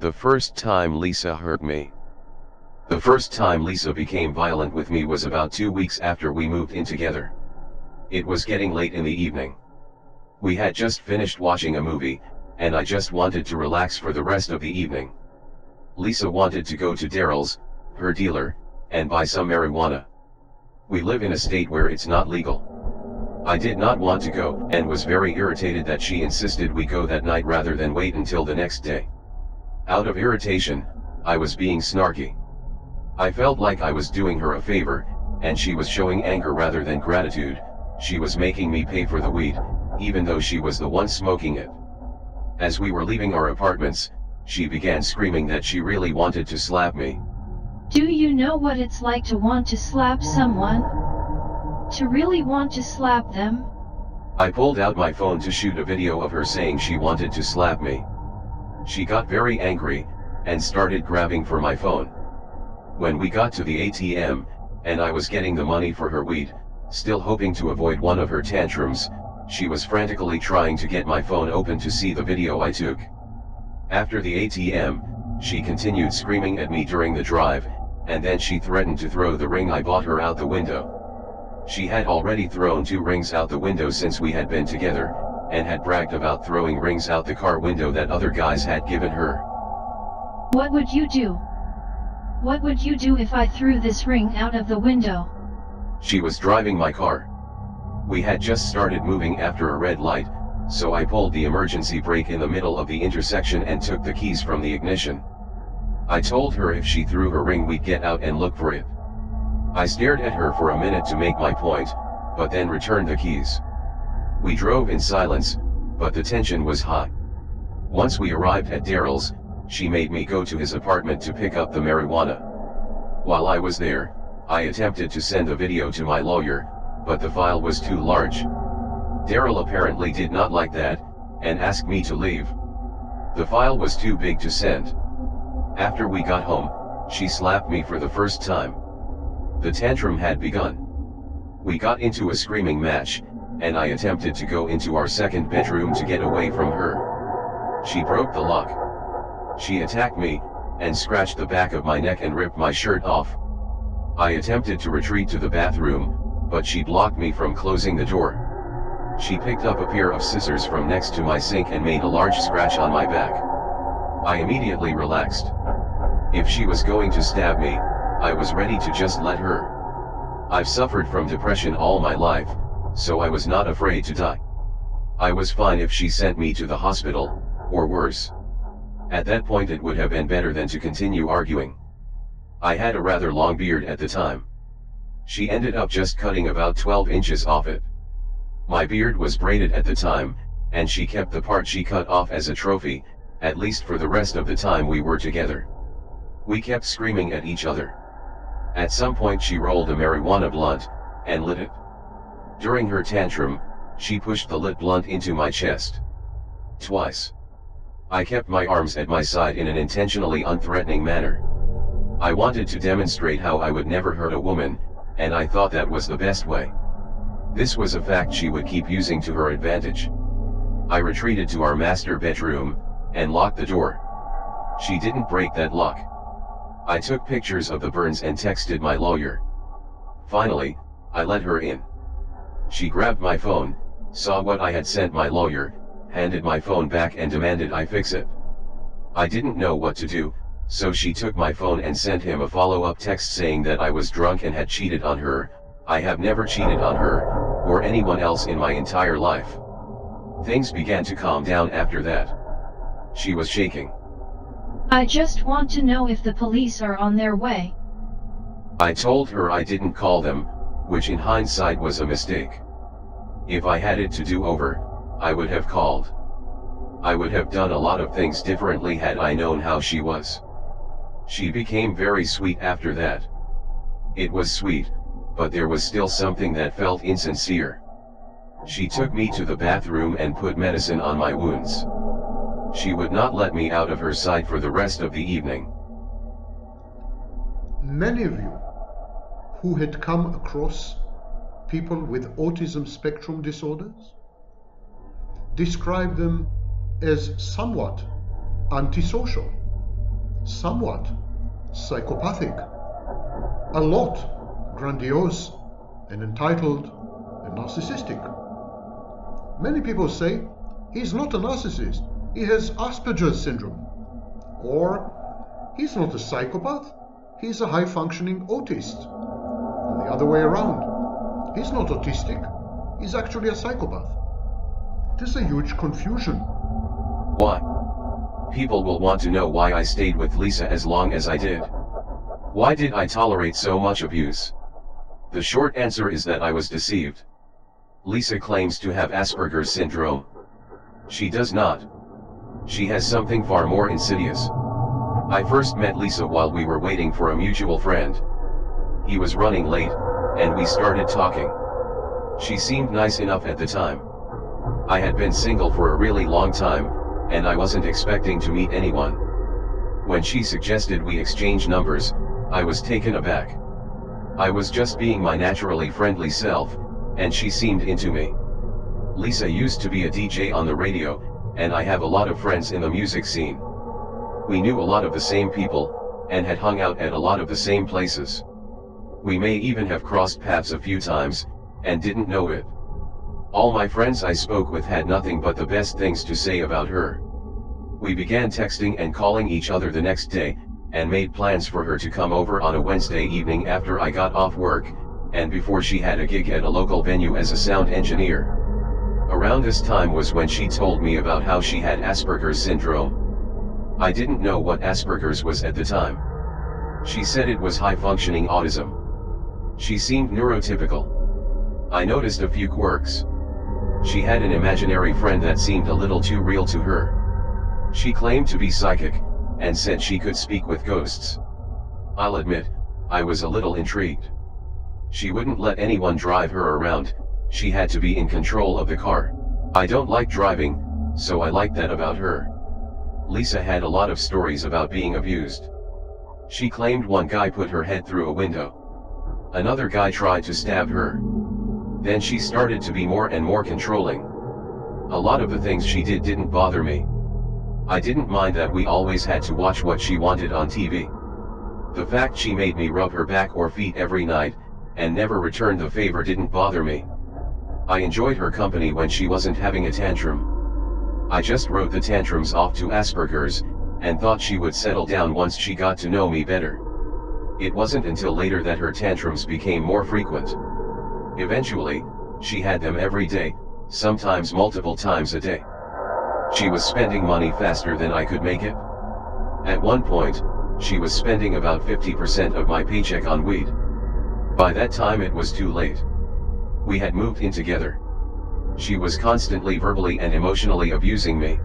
The first time Lisa hurt me. The first time Lisa became violent with me was about 2 weeks after we moved in together. It was getting late in the evening. We had just finished watching a movie, and I just wanted to relax for the rest of the evening. Lisa wanted to go to Daryl's, her dealer, and buy some marijuana. We live in a state where it's not legal. I did not want to go, and was very irritated that she insisted we go that night rather than wait until the next day. Out of irritation, I was being snarky. I felt like I was doing her a favor, and she was showing anger rather than gratitude. She was making me pay for the weed, even though she was the one smoking it. As we were leaving our apartments, she began screaming that she really wanted to slap me. Do you know what it's like to want to slap someone? To really want to slap them? I pulled out my phone to shoot a video of her saying she wanted to slap me. She got very angry, and started grabbing for my phone. When we got to the ATM, and I was getting the money for her weed, still hoping to avoid one of her tantrums, she was frantically trying to get my phone open to see the video I took. After the ATM, she continued screaming at me during the drive, and then she threatened to throw the ring I bought her out the window. She had already thrown 2 rings out the window since we had been together, and had bragged about throwing rings out the car window that other guys had given her. What would you do? What would you do if I threw this ring out of the window? She was driving my car. We had just started moving after a red light, so I pulled the emergency brake in the middle of the intersection and took the keys from the ignition. I told her if she threw her ring we'd get out and look for it. I stared at her for a minute to make my point, but then returned the keys. We drove in silence, but the tension was high. Once we arrived at Daryl's, she made me go to his apartment to pick up the marijuana. While I was there, I attempted to send the video to my lawyer, but the file was too large. Daryl apparently did not like that, and asked me to leave. The file was too big to send. After we got home, she slapped me for the first time. The tantrum had begun. We got into a screaming match, and I attempted to go into our second bedroom to get away from her. She broke the lock. She attacked me, and scratched the back of my neck and ripped my shirt off. I attempted to retreat to the bathroom, but she blocked me from closing the door. She picked up a pair of scissors from next to my sink and made a large scratch on my back. I immediately relaxed. If she was going to stab me, I was ready to just let her. I've suffered from depression all my life, so I was not afraid to die. I was fine if she sent me to the hospital, or worse. At that point it would have been better than to continue arguing. I had a rather long beard at the time. She ended up just cutting about 12 inches off it. My beard was braided at the time, and she kept the part she cut off as a trophy, at least for the rest of the time we were together. We kept screaming at each other. At some point she rolled a marijuana blunt, and lit it. During her tantrum, she pushed the lit blunt into my chest. Twice. I kept my arms at my side in an intentionally unthreatening manner. I wanted to demonstrate how I would never hurt a woman, and I thought that was the best way. This was a fact she would keep using to her advantage. I retreated to our master bedroom, and locked the door. She didn't break that lock. I took pictures of the burns and texted my lawyer. Finally, I let her in. She grabbed my phone, saw what I had sent my lawyer, handed my phone back and demanded I fix it. I didn't know what to do, so she took my phone and sent him a follow-up text saying that I was drunk and had cheated on her. I have never cheated on her, or anyone else in my entire life. Things began to calm down after that. She was shaking. I just want to know if the police are on their way. I told her I didn't call them, which in hindsight was a mistake. If I had it to do over, I would have called. I would have done a lot of things differently had I known how she was. She became very sweet after that. It was sweet, but there was still something that felt insincere. She took me to the bathroom and put medicine on my wounds. She would not let me out of her sight for the rest of the evening. Many of you who had come across people with autism spectrum disorders describe them as somewhat antisocial. somewhat psychopathic, a lot grandiose and entitled and narcissistic. Many people say he's not a narcissist, he has Asperger's syndrome. Or he's not a psychopath, he's a high-functioning autist. And the other way around. He's not autistic, he's actually a psychopath. There's a huge confusion. Why? People will want to know why I stayed with Lisa as long as I did. Why did I tolerate so much abuse? The short answer is that I was deceived. Lisa claims to have Asperger's syndrome. She does not. She has something far more insidious. I first met Lisa while we were waiting for a mutual friend. He was running late, and we started talking. She seemed nice enough at the time. I had been single for a really long time, and I wasn't expecting to meet anyone. When she suggested we exchange numbers, I was taken aback. I was just being my naturally friendly self, and she seemed into me. Lisa used to be a DJ on the radio, and I have a lot of friends in the music scene. We knew a lot of the same people, and had hung out at a lot of the same places. We may even have crossed paths a few times, and didn't know it. All my friends I spoke with had nothing but the best things to say about her. We began texting and calling each other the next day, and made plans for her to come over on a Wednesday evening after I got off work, and before she had a gig at a local venue as a sound engineer. Around this time was when she told me about how she had Asperger's syndrome. I didn't know what Asperger's was at the time. She said it was high-functioning autism. She seemed neurotypical. I noticed a few quirks. She had an imaginary friend that seemed a little too real to her. She claimed to be psychic, and said she could speak with ghosts. I'll admit, I was a little intrigued. She wouldn't let anyone drive her around, she had to be in control of the car. I don't like driving, so I liked that about her. Lisa had a lot of stories about being abused. She claimed one guy put her head through a window. Another guy tried to stab her. Then she started to be more and more controlling. A lot of the things she did didn't bother me. I didn't mind that we always had to watch what she wanted on TV. The fact she made me rub her back or feet every night, and never returned the favor didn't bother me. I enjoyed her company when she wasn't having a tantrum. I just wrote the tantrums off to Asperger's, and thought she would settle down once she got to know me better. It wasn't until later that her tantrums became more frequent. Eventually, she had them every day, sometimes multiple times a day. She was spending money faster than I could make it. At one point, she was spending about 50% of my paycheck on weed. By that time it was too late. We had moved in together. She was constantly verbally and emotionally abusing me.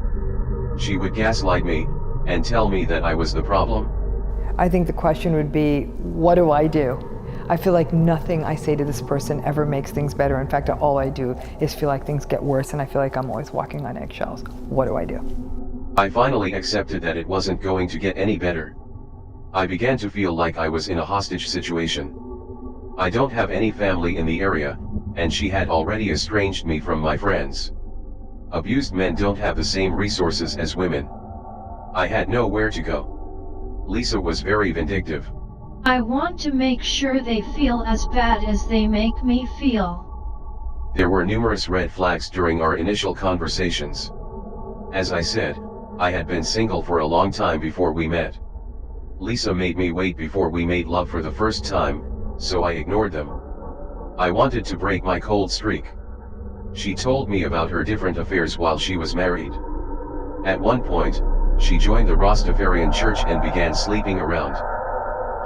She would gaslight me, and tell me that I was the problem. I think the question would be, what do I do? I feel like nothing I say to this person ever makes things better. In fact, all I do is feel like things get worse, and I feel like I'm always walking on eggshells. What do I do? I finally accepted that it wasn't going to get any better. I began to feel like I was in a hostage situation. I don't have any family in the area, and she had already estranged me from my friends. Abused men don't have the same resources as women. I had nowhere to go. Lisa was very vindictive. I want to make sure they feel as bad as they make me feel. There were numerous red flags during our initial conversations. As I said, I had been single for a long time before we met. Lisa made me wait before we made love for the first time, so I ignored them. I wanted to break my cold streak. She told me about her different affairs while she was married. At one point, she joined the Rastafarian Church and began sleeping around.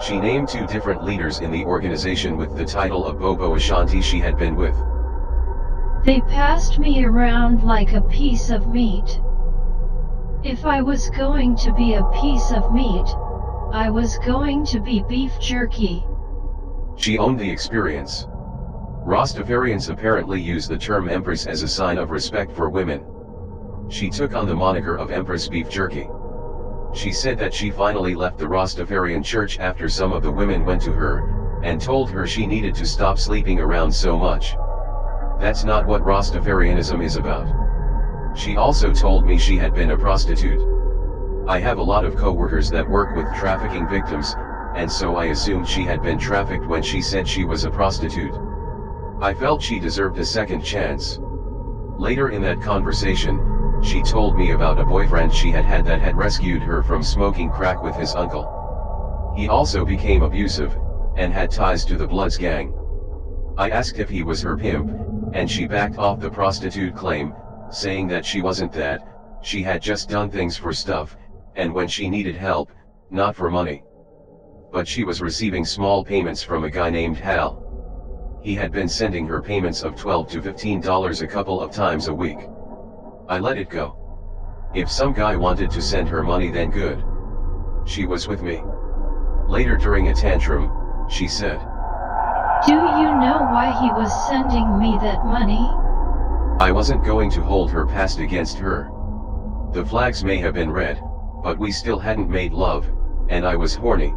She named 2 different leaders in the organization with the title of Bobo Ashanti she had been with. They passed me around like a piece of meat. If I was going to be a piece of meat, I was going to be beef jerky. She owned the experience. Rastafarians apparently use the term Empress as a sign of respect for women. She took on the moniker of Empress Beef Jerky. She said that she finally left the Rastafarian Church after some of the women went to her, and told her she needed to stop sleeping around so much. That's not what Rastafarianism is about. She also told me she had been a prostitute. I have a lot of coworkers that work with trafficking victims, and so I assumed she had been trafficked when she said she was a prostitute. I felt she deserved a second chance. Later in that conversation, she told me about a boyfriend she had had that had rescued her from smoking crack with his uncle. He also became abusive, and had ties to the Bloods gang. I asked if he was her pimp, and she backed off the prostitute claim, saying that she wasn't that, she had just done things for stuff, and when she needed help, not for money. But she was receiving small payments from a guy named Hal. He had been sending her payments of $12 to $15 a couple of times a week. I let it go. If some guy wanted to send her money, then good. She was with me. Later during a tantrum, she said, "Do you know why he was sending me that money?" I wasn't going to hold her past against her. The flags may have been red, but we still hadn't made love, and I was horny.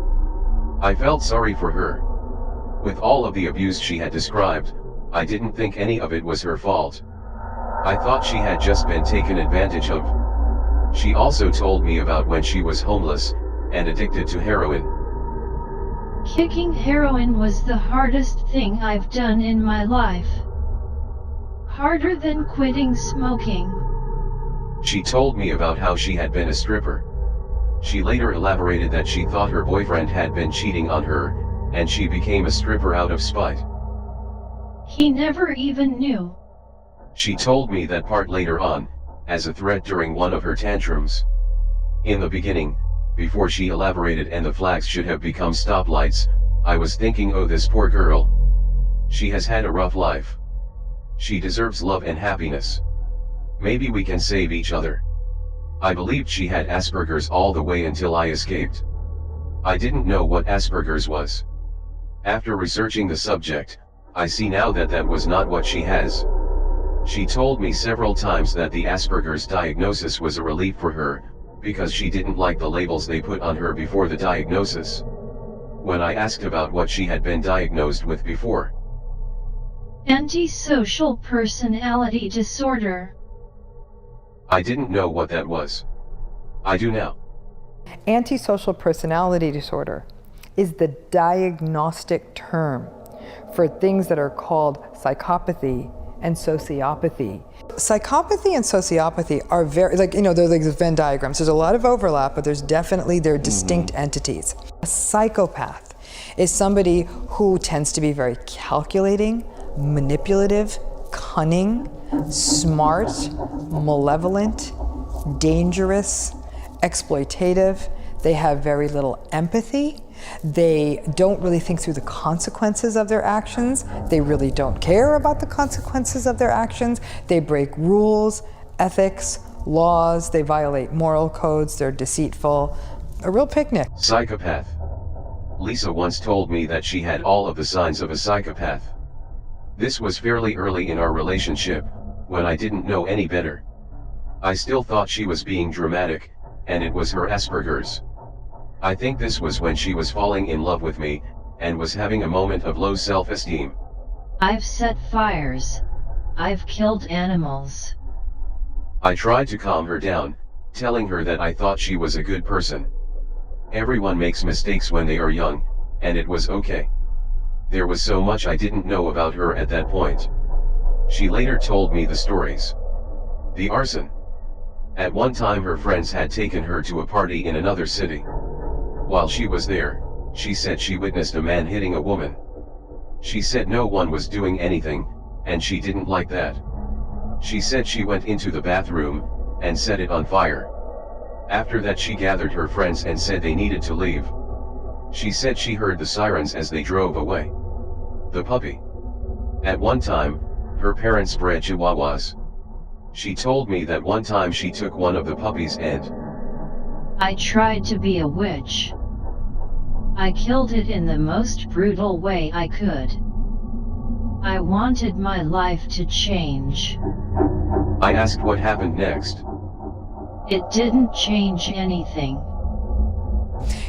I felt sorry for her. With all of the abuse she had described, I didn't think any of it was her fault. I thought she had just been taken advantage of. She also told me about when she was homeless, and addicted to heroin. Kicking heroin was the hardest thing I've done in my life. Harder than quitting smoking. She told me about how she had been a stripper. She later elaborated that she thought her boyfriend had been cheating on her, and she became a stripper out of spite. He never even knew. She told me that part later on, as a threat during one of her tantrums. In the beginning, before she elaborated and the flags should have become stoplights, I was thinking, oh, this poor girl. She has had a rough life. She deserves love and happiness. Maybe we can save each other. I believed she had Asperger's all the way until I escaped. I didn't know what Asperger's was. After researching the subject, I see now that that was not what she has. She told me several times that the Asperger's diagnosis was a relief for her, because she didn't like the labels they put on her before the diagnosis. When I asked about what she had been diagnosed with before. Antisocial personality disorder. I didn't know what that was. I do now. Antisocial personality disorder is the diagnostic term for things that are called psychopathy and sociopathy. Psychopathy and sociopathy are very, they're like the Venn diagrams. There's a lot of overlap, but they're distinct entities. A psychopath is somebody who tends to be very calculating, manipulative, cunning, smart, malevolent, dangerous, exploitative. They have very little empathy. They don't really think through the consequences of their actions. They really don't care about the consequences of their actions. They break rules, ethics, laws. They violate moral codes. They're deceitful. A real picnic. Psychopath. Lisa once told me that she had all of the signs of a psychopath. This was fairly early in our relationship, when I didn't know any better. I still thought she was being dramatic, and it was her Asperger's. I think this was when she was falling in love with me, and was having a moment of low self-esteem. I've set fires. I've killed animals. I tried to calm her down, telling her that I thought she was a good person. Everyone makes mistakes when they are young, and it was okay. There was so much I didn't know about her at that point. She later told me the stories. The arson. At one time her friends had taken her to a party in another city. While she was there, she said she witnessed a man hitting a woman. She said no one was doing anything, and she didn't like that. She said she went into the bathroom, and set it on fire. After that she gathered her friends and said they needed to leave. She said she heard the sirens as they drove away. The puppy. At one time, her parents bred Chihuahuas. She told me that one time she took one of the puppies and I tried to be a witch. I killed it in the most brutal way I could. I wanted my life to change. I asked what happened next. It didn't change anything.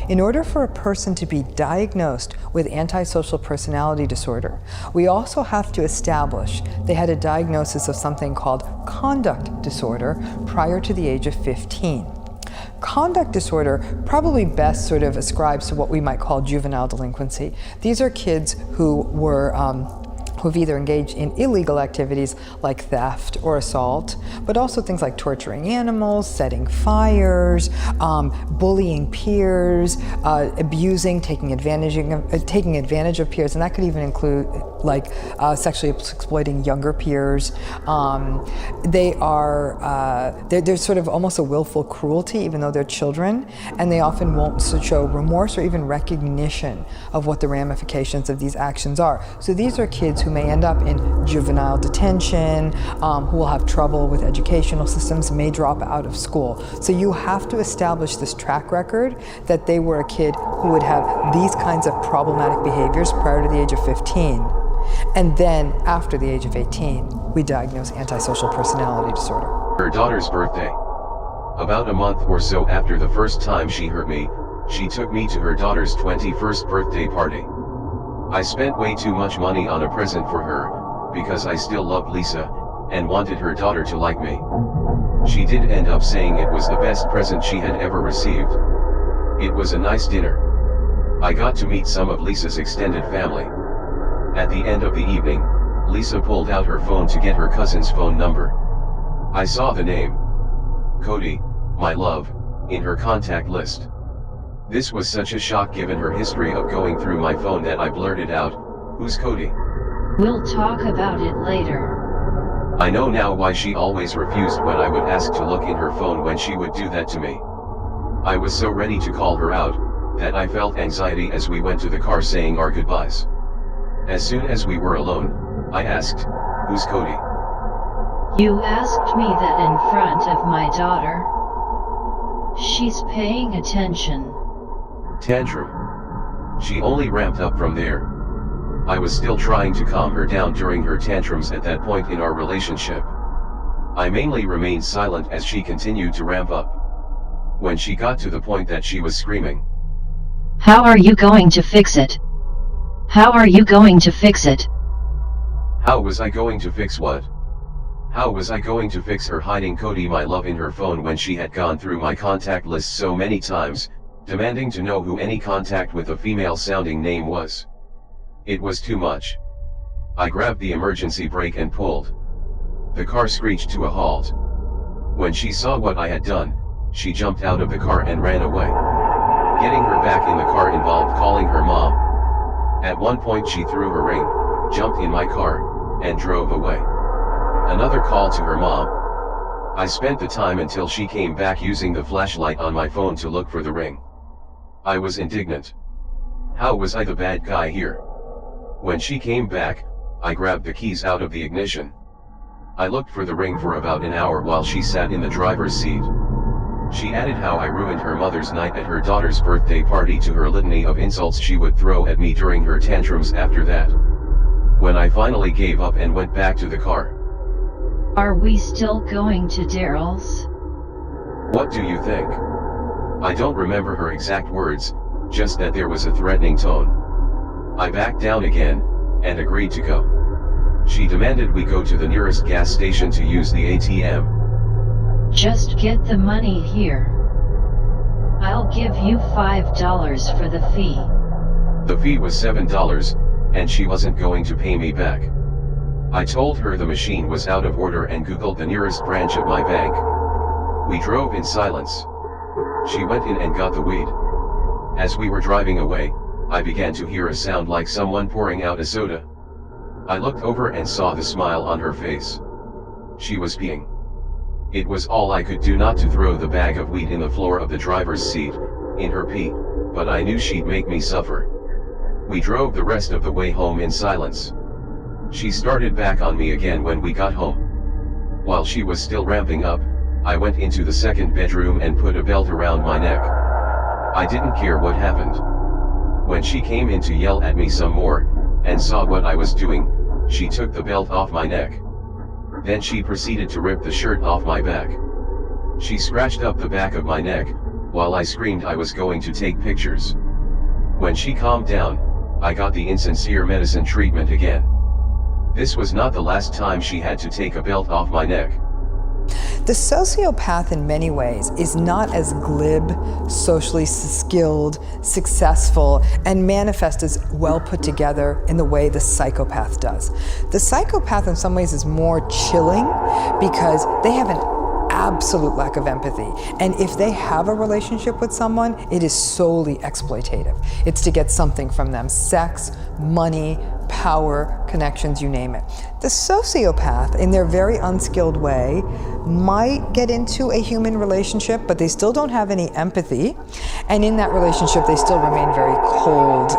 In order for a person to be diagnosed with antisocial personality disorder, we also have to establish they had a diagnosis of something called conduct disorder prior to the age of 15. Conduct disorder probably best sort of ascribes to what we might call juvenile delinquency. These are kids who who've either engaged in illegal activities like theft or assault, but also things like torturing animals, setting fires, bullying peers, abusing, taking advantage of peers, and that could even include like sexually exploiting younger peers. There's sort of almost a willful cruelty, even though they're children, and they often won't show remorse or even recognition of what the ramifications of these actions are. So these are kids who may end up in juvenile detention, who will have trouble with educational systems, may drop out of school. So you have to establish this track record that they were a kid who would have these kinds of problematic behaviors prior to the age of 15. And then after the age of 18, we diagnose antisocial personality disorder. Her daughter's birthday. About a month or so after the first time she hurt me, she took me to her daughter's 21st birthday party. I spent way too much money on a present for her, because I still loved Lisa, and wanted her daughter to like me. She did end up saying it was the best present she had ever received. It was a nice dinner. I got to meet some of Lisa's extended family. At the end of the evening, Lisa pulled out her phone to get her cousin's phone number. I saw the name, Cody, my love, in her contact list. This was such a shock given her history of going through my phone that I blurted out, "Who's Cody?" We'll talk about it later. I know now why she always refused when I would ask to look in her phone when she would do that to me. I was so ready to call her out, that I felt anxiety as we went to the car saying our goodbyes. As soon as we were alone, I asked, "Who's Cody?" You asked me that in front of my daughter. She's paying attention. Tantrum. She only ramped up from there. I was still trying to calm her down during her tantrums at that point in our relationship. I mainly remained silent as she continued to ramp up. When she got to the point that she was screaming, "How are you going to fix it? How are you going to fix it?" How was I going to fix what? How was I going to fix her hiding Cody my love in her phone when she had gone through my contact list so many times, demanding to know who any contact with a female sounding name was? It was too much. I grabbed the emergency brake and pulled. The car screeched to a halt. When she saw what I had done, she jumped out of the car and ran away. Getting her back in the car involved calling her mom. At one point she threw her ring, jumped in my car, and drove away. Another call to her mom. I spent the time until she came back using the flashlight on my phone to look for the ring. I was indignant. How was I the bad guy here? When she came back, I grabbed the keys out of the ignition. I looked for the ring for about an hour while she sat in the driver's seat. She added how I ruined her mother's night at her daughter's birthday party to her litany of insults she would throw at me during her tantrums after that. When I finally gave up and went back to the car. Are we still going to Daryl's? What do you think? I don't remember her exact words, just that there was a threatening tone. I backed down again, and agreed to go. She demanded we go to the nearest gas station to use the ATM. Just get the money here. I'll give you $5 for the fee. The fee was $7, and she wasn't going to pay me back. I told her the machine was out of order and Googled the nearest branch of my bank. We drove in silence. She went in and got the weed. As we were driving away, I began to hear a sound like someone pouring out a soda. I looked over and saw the smile on her face. She was peeing. It was all I could do not to throw the bag of weed in the floor of the driver's seat, in her pee, but I knew she'd make me suffer. We drove the rest of the way home in silence. She started back on me again when we got home. While she was still ramping up, I went into the second bedroom and put a belt around my neck. I didn't care what happened. When she came in to yell at me some more, and saw what I was doing, she took the belt off my neck. Then she proceeded to rip the shirt off my back. She scratched up the back of my neck, while I screamed I was going to take pictures. When she calmed down, I got the insincere medicine treatment again. This was not the last time she had to take a belt off my neck. The sociopath in many ways is not as glib, socially skilled, successful, and manifest as well put together in the way the psychopath does. The psychopath in some ways is more chilling because they have an absolute lack of empathy. And if they have a relationship with someone, it is solely exploitative. It's to get something from them: sex, money, power, connections, you name it. The sociopath, in their very unskilled way, might get into a human relationship, but they still don't have any empathy. And in that relationship, they still remain very cold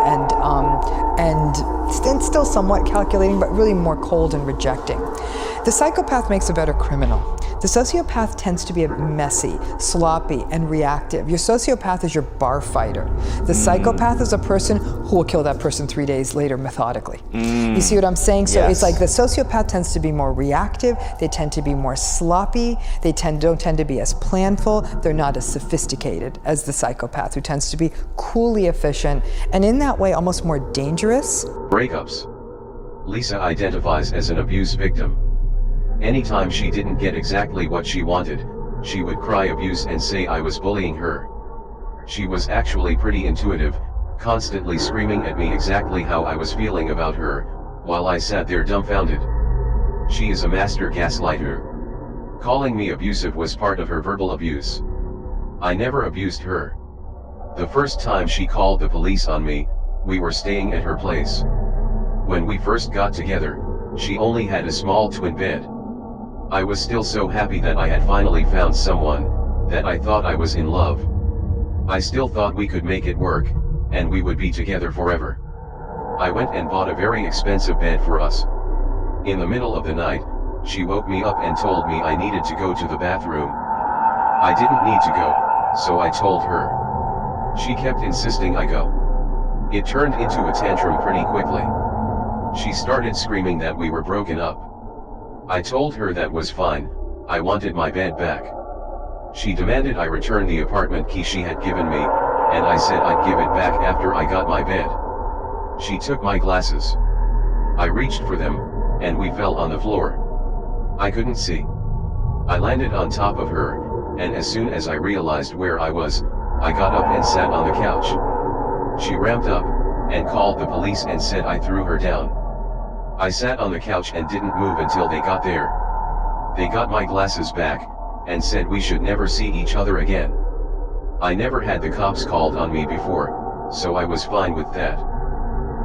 and still somewhat calculating, but really more cold and rejecting. The psychopath makes a better criminal. The sociopath tends to be messy, sloppy, and reactive. Your sociopath is your bar fighter. The psychopath is a person who will kill that person 3 days later methodically. You see what I'm saying? So it's like the sociopath tends to be more reactive. They tend to be more sloppy. They don't tend to be as planful. They're not as sophisticated as the psychopath, who tends to be coolly efficient, and in that way almost more dangerous. Breakups. Lisa identifies as an abuse victim. Anytime she didn't get exactly what she wanted, she would cry abuse and say I was bullying her. She was actually pretty intuitive, constantly screaming at me exactly how I was feeling about her, while I sat there dumbfounded. She is a master gaslighter. Calling me abusive was part of her verbal abuse. I never abused her. The first time she called the police on me, we were staying at her place. When we first got together, she only had a small twin bed. I was still so happy that I had finally found someone, that I thought I was in love. I still thought we could make it work, and we would be together forever. I went and bought a very expensive bed for us. In the middle of the night, she woke me up and told me I needed to go to the bathroom. I didn't need to go, so I told her. She kept insisting I go. It turned into a tantrum pretty quickly. She started screaming that we were broken up. I told her that was fine, I wanted my bed back. She demanded I return the apartment key she had given me, and I said I'd give it back after I got my bed. She took my glasses. I reached for them, and we fell on the floor. I couldn't see. I landed on top of her, and as soon as I realized where I was, I got up and sat on the couch. She ramped up, and called the police and said I threw her down. I sat on the couch and didn't move until they got there. They got my glasses back, and said we should never see each other again. I never had the cops called on me before, so I was fine with that.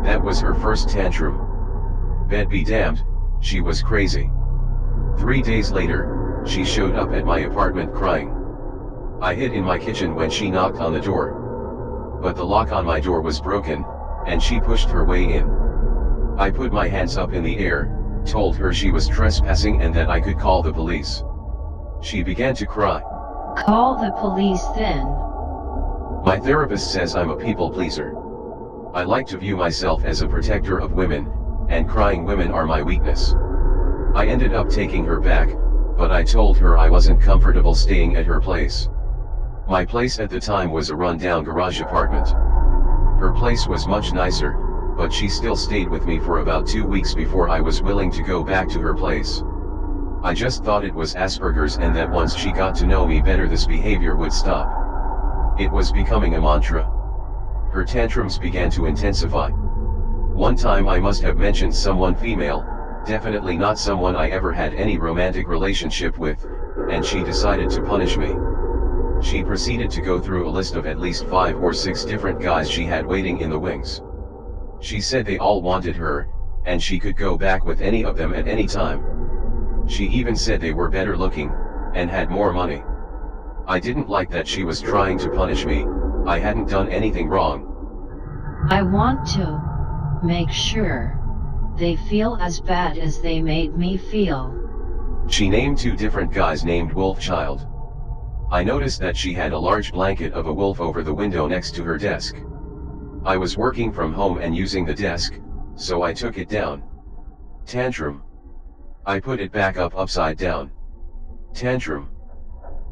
That was her first tantrum. Bed be damned, she was crazy. 3 days later, she showed up at my apartment crying. I hid in my kitchen when she knocked on the door. But the lock on my door was broken, and she pushed her way in. I put my hands up in the air, told her she was trespassing and that I could call the police. She began to cry. Call the police then. My therapist says I'm a people pleaser. I like to view myself as a protector of women, and crying women are my weakness. I ended up taking her back, but I told her I wasn't comfortable staying at her place. My place at the time was a run-down garage apartment. Her place was much nicer, but she still stayed with me for about 2 weeks before I was willing to go back to her place. I just thought it was Asperger's and that once she got to know me better this behavior would stop. It was becoming a mantra. Her tantrums began to intensify. One time I must have mentioned someone female, definitely not someone I ever had any romantic relationship with, and she decided to punish me. She proceeded to go through a list of at least 5 or 6 different guys she had waiting in the wings. She said they all wanted her, and she could go back with any of them at any time. She even said they were better looking, and had more money. I didn't like that she was trying to punish me. I hadn't done anything wrong. I want to make sure they feel as bad as they made me feel. She named 2 different guys named Wolfchild. I noticed that she had a large blanket of a wolf over the window next to her desk. I was working from home and using the desk, so I took it down. Tantrum. I put it back up upside down. Tantrum.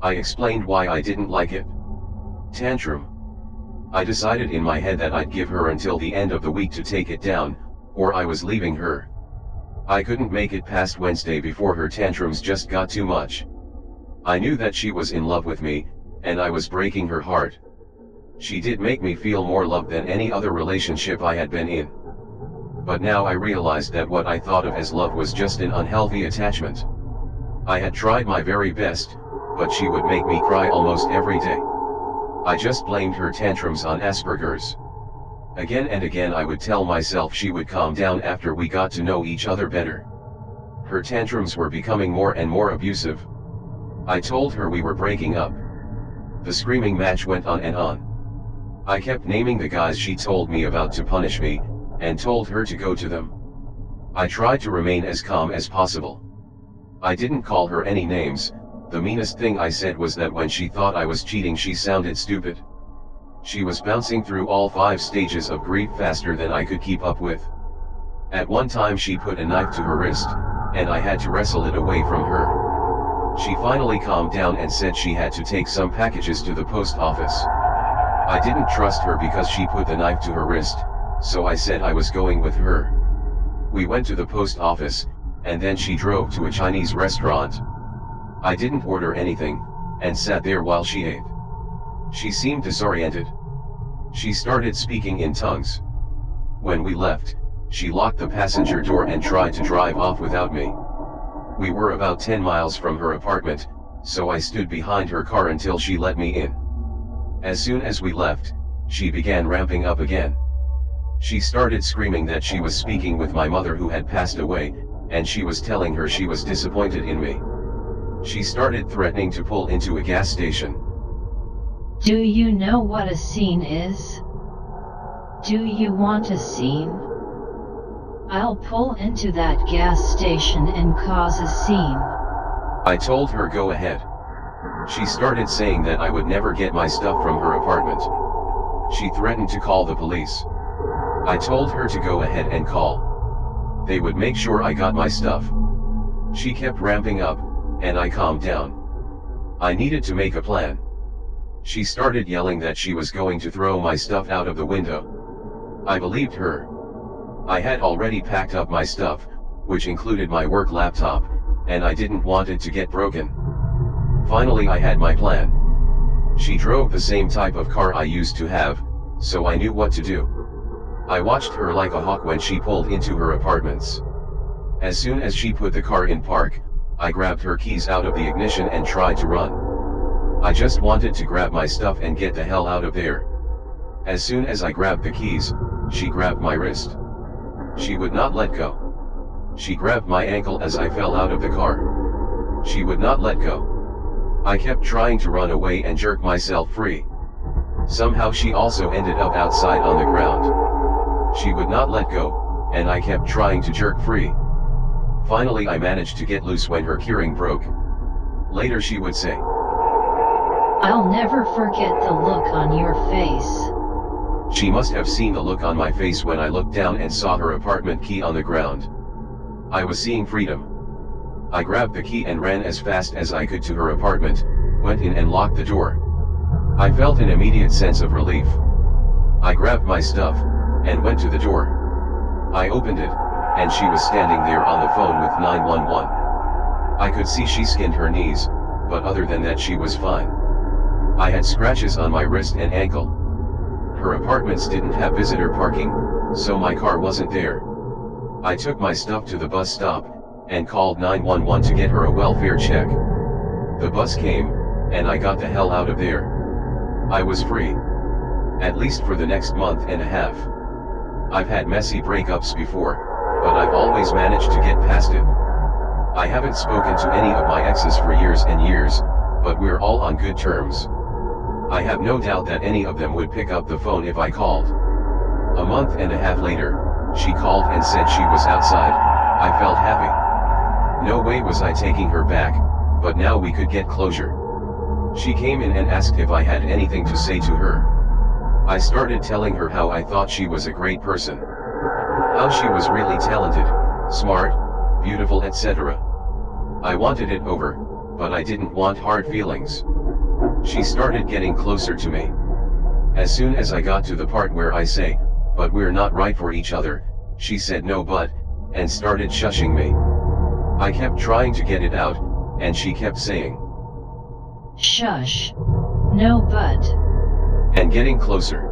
I explained why I didn't like it. Tantrum. I decided in my head that I'd give her until the end of the week to take it down, or I was leaving her. I couldn't make it past Wednesday before her tantrums just got too much. I knew that she was in love with me, and I was breaking her heart. She did make me feel more loved than any other relationship I had been in. But now I realized that what I thought of as love was just an unhealthy attachment. I had tried my very best, but she would make me cry almost every day. I just blamed her tantrums on Asperger's. Again and again I would tell myself she would calm down after we got to know each other better. Her tantrums were becoming more and more abusive. I told her we were breaking up. The screaming match went on and on. I kept naming the guys she told me about to punish me, and told her to go to them. I tried to remain as calm as possible. I didn't call her any names. The meanest thing I said was that when she thought I was cheating she sounded stupid. She was bouncing through all 5 stages of grief faster than I could keep up with. At one time she put a knife to her wrist, and I had to wrestle it away from her. She finally calmed down and said she had to take some packages to the post office. I didn't trust her because she put the knife to her wrist, so I said I was going with her. We went to the post office, and then she drove to a Chinese restaurant. I didn't order anything, and sat there while she ate. She seemed disoriented. She started speaking in tongues. When we left, she locked the passenger door and tried to drive off without me. We were about 10 miles from her apartment, so I stood behind her car until she let me in. As soon as we left, she began ramping up again. She started screaming that she was speaking with my mother who had passed away, and she was telling her she was disappointed in me. She started threatening to pull into a gas station. Do you know what a scene is? Do you want a scene? I'll pull into that gas station and cause a scene. I told her go ahead. She started saying that I would never get my stuff from her apartment. She threatened to call the police. I told her to go ahead and call. They would make sure I got my stuff. She kept ramping up, and I calmed down. I needed to make a plan. She started yelling that she was going to throw my stuff out of the window. I believed her. I had already packed up my stuff, which included my work laptop, and I didn't want it to get broken. Finally I had my plan. She drove the same type of car I used to have, so I knew what to do. I watched her like a hawk when she pulled into her apartments. As soon as she put the car in park, I grabbed her keys out of the ignition and tried to run. I just wanted to grab my stuff and get the hell out of there. As soon as I grabbed the keys, she grabbed my wrist. She would not let go. She grabbed my ankle as I fell out of the car. She would not let go. I kept trying to run away and jerk myself free. Somehow she also ended up outside on the ground. She would not let go, and I kept trying to jerk free. Finally I managed to get loose when her hearing broke. Later she would say, I'll never forget the look on your face. She must have seen the look on my face when I looked down and saw her apartment key on the ground. I was seeing freedom. I grabbed the key and ran as fast as I could to her apartment, went in and locked the door. I felt an immediate sense of relief. I grabbed my stuff, and went to the door. I opened it, and she was standing there on the phone with 911. I could see she skinned her knees, but other than that she was fine. I had scratches on my wrist and ankle. Her apartments didn't have visitor parking, so my car wasn't there. I took my stuff to the bus stop, and called 911 to get her a welfare check. The bus came, and I got the hell out of there. I was free. At least for the next month and a half. I've had messy breakups before, but I've always managed to get past it. I haven't spoken to any of my exes for years and years, but we're all on good terms. I have no doubt that any of them would pick up the phone if I called. A month and a half later, she called and said she was outside. I felt happy. No way was I taking her back, but now we could get closure. She came in and asked if I had anything to say to her. I started telling her how I thought she was a great person. How she was really talented, smart, beautiful, etc. I wanted it over, but I didn't want hard feelings. She started getting closer to me. As soon as I got to the part where I say, but we're not right for each other, she said no but, and started shushing me. I kept trying to get it out, and she kept saying, Shush. No but. And getting closer.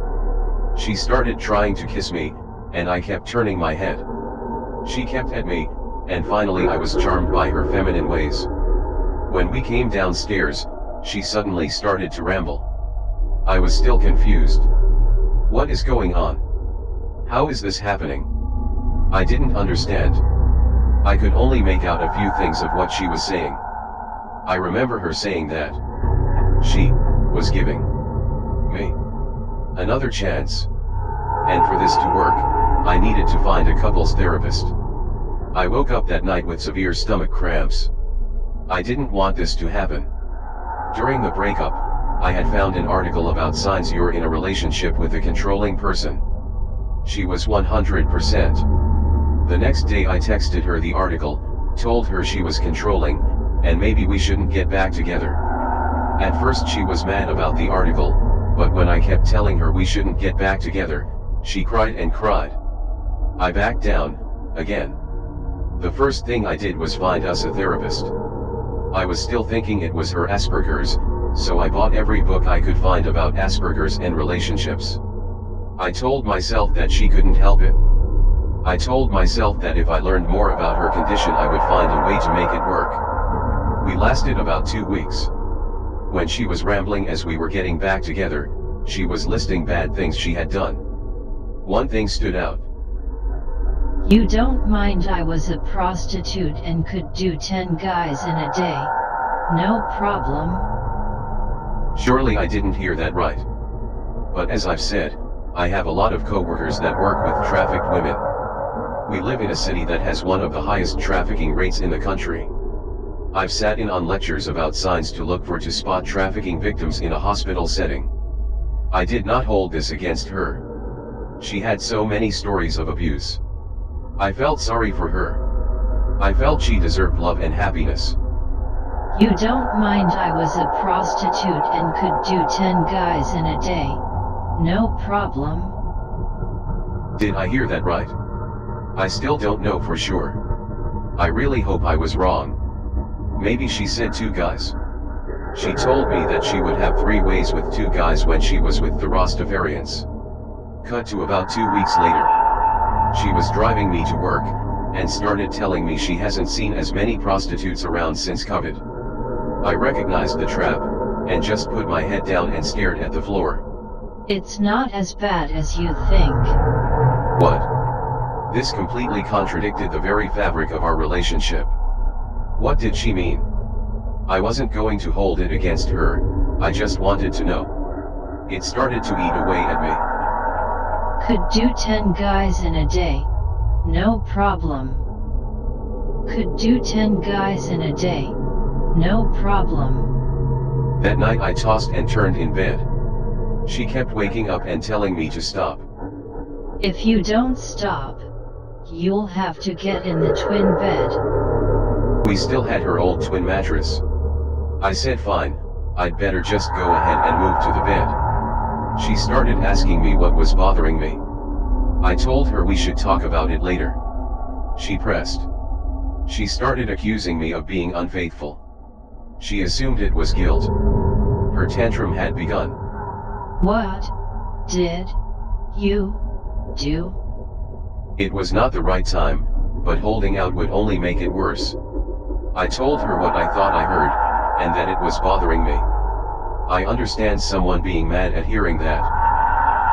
She started trying to kiss me, and I kept turning my head. She kept at me, and finally I was charmed by her feminine ways. When we came downstairs, she suddenly started to ramble. I was still confused. What is going on? How is this happening? I didn't understand. I could only make out a few things of what she was saying. I remember her saying that she was giving me another chance. And for this to work, I needed to find a couples therapist. I woke up that night with severe stomach cramps. I didn't want this to happen. During the breakup, I had found an article about signs you're in a relationship with a controlling person. She was 100%. The next day I texted her the article, told her she was controlling, and maybe we shouldn't get back together. At first she was mad about the article, but when I kept telling her we shouldn't get back together, she cried and cried. I backed down, again. The first thing I did was find us a therapist. I was still thinking it was her Asperger's, so I bought every book I could find about Asperger's and relationships. I told myself that she couldn't help it. I told myself that if I learned more about her condition I would find a way to make it work. We lasted about 2 weeks. When she was rambling as we were getting back together, she was listing bad things she had done. One thing stood out. You don't mind I was a prostitute and could do 10 guys in a day? No problem. Surely I didn't hear that right. But as I've said, I have a lot of coworkers that work with trafficked women. We live in a city that has one of the highest trafficking rates in the country. I've sat in on lectures about signs to look for to spot trafficking victims in a hospital setting. I did not hold this against her. She had so many stories of abuse. I felt sorry for her. I felt she deserved love and happiness. You don't mind I was a prostitute and could do 10 guys in a day? No problem. Did I hear that right? I still don't know for sure. I really hope I was wrong. Maybe she said 2 guys. She told me that she would have 3 ways with 2 guys when she was with the Rastafarians. Cut to about 2 weeks later. She was driving me to work, and started telling me she hasn't seen as many prostitutes around since COVID. I recognized the trap, and just put my head down and stared at the floor. It's not as bad as you think. What? This completely contradicted the very fabric of our relationship. What did she mean? I wasn't going to hold it against her, I just wanted to know. It started to eat away at me. Could do 10 guys in a day? No problem. Could do 10 guys in a day? No problem. That night I tossed and turned in bed. She kept waking up and telling me to stop. If you don't stop, you'll have to get in the twin bed. We still had her old twin mattress. I said fine, I'd better just go ahead and move to the bed. She started asking me what was bothering me. I told her we should talk about it later. She pressed. She started accusing me of being unfaithful. She assumed it was guilt. Her tantrum had begun. What did you do? It was not the right time, but holding out would only make it worse. I told her what I thought I heard, and that it was bothering me. I understand someone being mad at hearing that.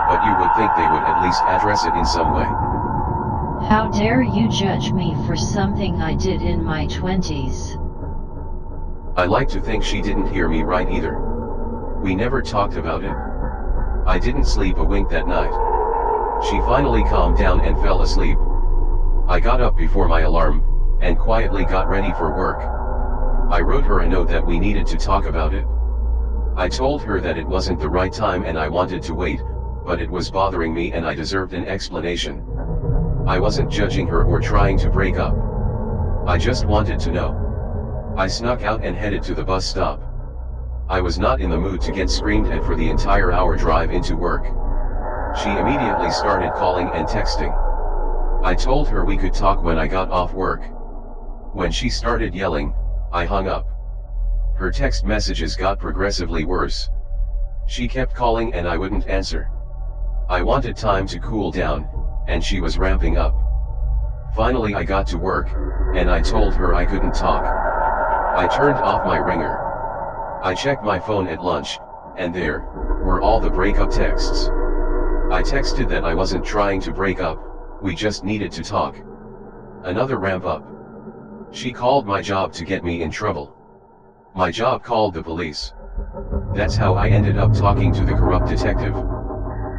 But you would think they would at least address it in some way. How dare you judge me for something I did in my 20s? I like to think she didn't hear me right either. We never talked about it. I didn't sleep a wink that night. She finally calmed down and fell asleep. I got up before my alarm, and quietly got ready for work. I wrote her a note that we needed to talk about it. I told her that it wasn't the right time and I wanted to wait, but it was bothering me and I deserved an explanation. I wasn't judging her or trying to break up. I just wanted to know. I snuck out and headed to the bus stop. I was not in the mood to get screamed at for the entire hour drive into work. She immediately started calling and texting. I told her we could talk when I got off work. When she started yelling, I hung up. Her text messages got progressively worse. She kept calling and I wouldn't answer. I wanted time to cool down, and she was ramping up. Finally I got to work, and I told her I couldn't talk. I turned off my ringer. I checked my phone at lunch, and there were all the breakup texts. I texted that I wasn't trying to break up, we just needed to talk. Another ramp up. She called my job to get me in trouble. My job called the police. That's how I ended up talking to the corrupt detective.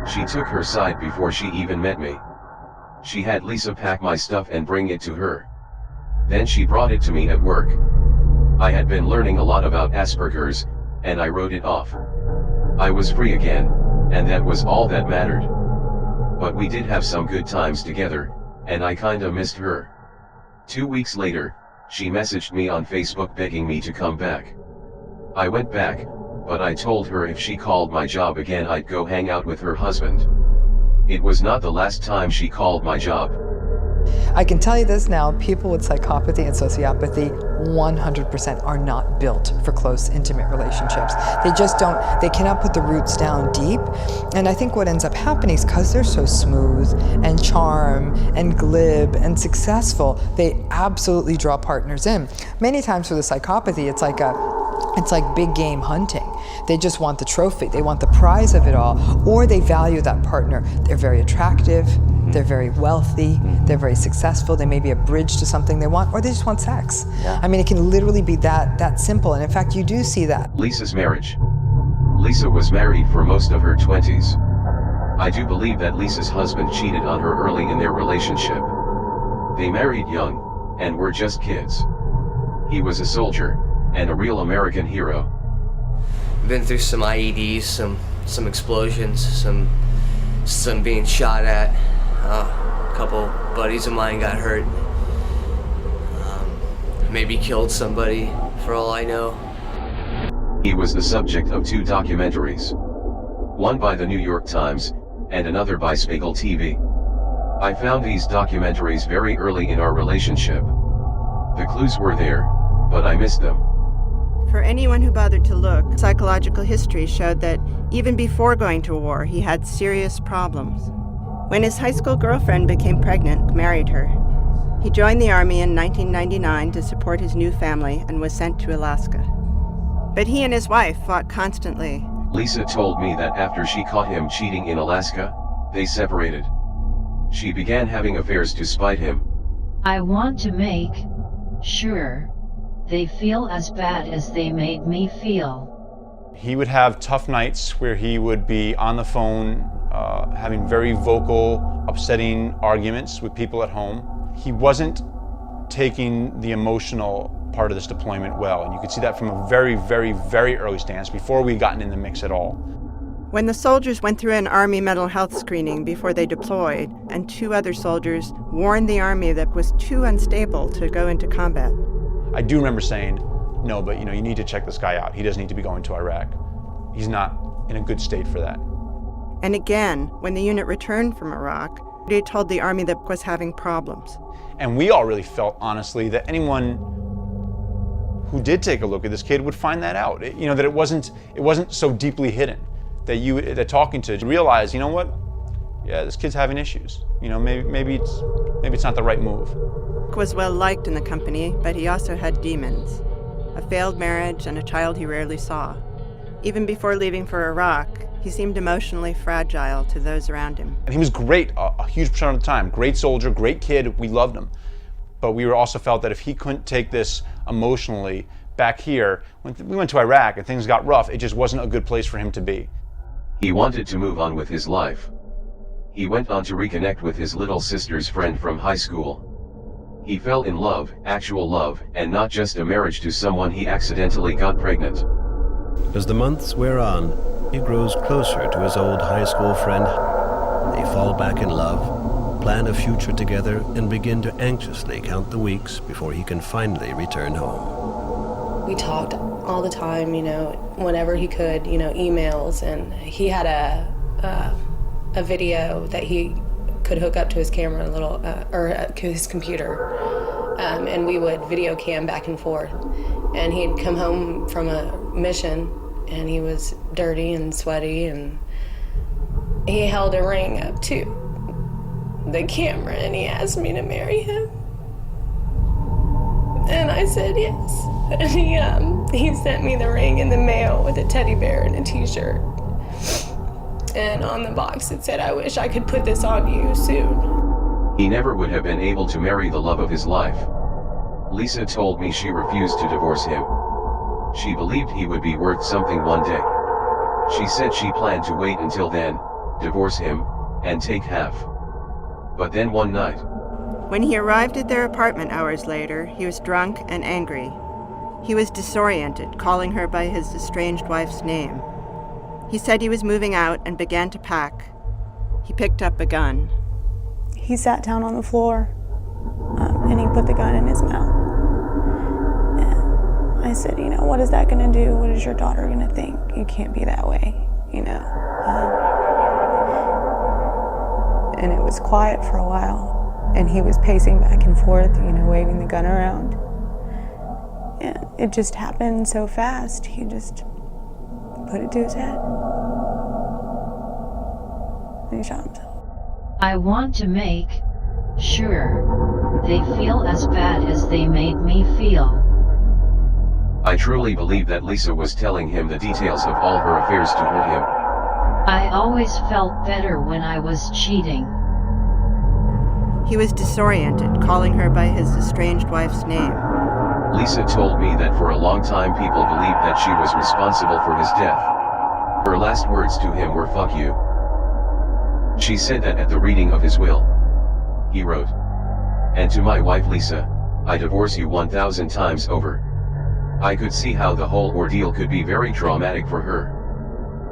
She took her side before she even met me. She had Lisa pack my stuff and bring it to her. Then she brought it to me at work. I had been learning a lot about Asperger's, and I wrote it off. I was free again, and that was all that mattered. But we did have some good times together, and I kinda missed her. 2 weeks later, she messaged me on Facebook begging me to come back. I went back, but I told her if she called my job again I'd go hang out with her husband. It was not the last time she called my job. I can tell you this now, people with psychopathy and sociopathy 100% are not built for close, intimate relationships. They just don't, they cannot put the roots down deep. And I think what ends up happening is because they're so smooth and charm and glib and successful, they absolutely draw partners in. Many times for the psychopathy, it's like big game hunting. They just want the trophy, they want the prize of it all, or they value that partner. They're very attractive, they're very wealthy, they're very successful, they may be a bridge to something they want, or they just want sex. Yeah. I mean, it can literally be that simple, and in fact, you do see that. Lisa's marriage. Lisa was married for most of her 20s. I do believe that Lisa's husband cheated on her early in their relationship. They married young, and were just kids. He was a soldier, and a real American hero. Been through some IEDs, some explosions, some being shot at. A couple buddies of mine got hurt. Maybe killed somebody, for all I know. He was the subject of 2 documentaries. One by the New York Times, and another by Spiegel TV. I found these documentaries very early in our relationship. The clues were there, but I missed them. For anyone who bothered to look, psychological history showed that even before going to war, he had serious problems. When his high school girlfriend became pregnant, married her. He joined the Army in 1999 to support his new family and was sent to Alaska. But he and his wife fought constantly. Lisa told me that after she caught him cheating in Alaska, they separated. She began having affairs to spite him. I want to make sure they feel as bad as they made me feel. He would have tough nights where he would be on the phone, having very vocal, upsetting arguments with people at home. He wasn't taking the emotional part of this deployment well, and you could see that from a very, very, very early stance, before we'd gotten in the mix at all. When the soldiers went through an Army mental health screening before they deployed, and 2 other soldiers warned the Army that it was too unstable to go into combat. I do remember saying, no, but you need to check this guy out. He doesn't need to be going to Iraq. He's not in a good state for that. And again, when the unit returned from Iraq, they told the Army that was having problems. And we all really felt, honestly, that anyone who did take a look at this kid would find that out. That it wasn't so deeply hidden. That talking to realize, you know what? Yeah, this kid's having issues. Maybe it's not the right move. Was well liked in the company, but he also had demons. A failed marriage and a child he rarely saw. Even before leaving for Iraq, he seemed emotionally fragile to those around him. And he was great, a huge percent of the time. Great soldier, great kid, we loved him. But we also felt that if he couldn't take this emotionally back here, when we went to Iraq and things got rough, it just wasn't a good place for him to be. He wanted to move on with his life. He went on to reconnect with his little sister's friend from high school. He fell in love, actual love, and not just a marriage to someone he accidentally got pregnant. As the months wear on, he grows closer to his old high school friend. They fall back in love, plan a future together, and begin to anxiously count the weeks before he can finally return home. We talked all the time, whenever he could, emails, and he had a video that he could hook up to his camera or his computer, and we would video cam back and forth. And he'd come home from a mission, and he was dirty and sweaty, and he held a ring up to the camera, and he asked me to marry him. And I said yes. And he sent me the ring in the mail with a teddy bear and a t-shirt. And on the box it said, "I wish I could put this on you soon." He never would have been able to marry the love of his life. Lisa told me she refused to divorce him. She believed he would be worth something one day. She said she planned to wait until then, divorce him, and take half. But then one night, When he arrived at their apartment hours later, he was drunk and angry. He was disoriented, calling her by his estranged wife's name. He said he was moving out and began to pack. He picked up a gun. He sat down on the floor, and he put the gun in his mouth. And I said, what is that going to do? What is your daughter going to think? You can't be that way, And it was quiet for a while. And he was pacing back and forth, waving the gun around. And it just happened so fast. He just put it to his head. And he shot himself. I want to make sure they feel as bad as they made me feel. I truly believe that Lisa was telling him the details of all her affairs to hurt him. I always felt better when I was cheating. He was disoriented, calling her by his estranged wife's name. Lisa told me that for a long time people believed that she was responsible for his death. Her last words to him were "fuck you." She said that at the reading of his will. He wrote, "And to my wife Lisa, I divorce you 1,000 times over." I could see how the whole ordeal could be very traumatic for her.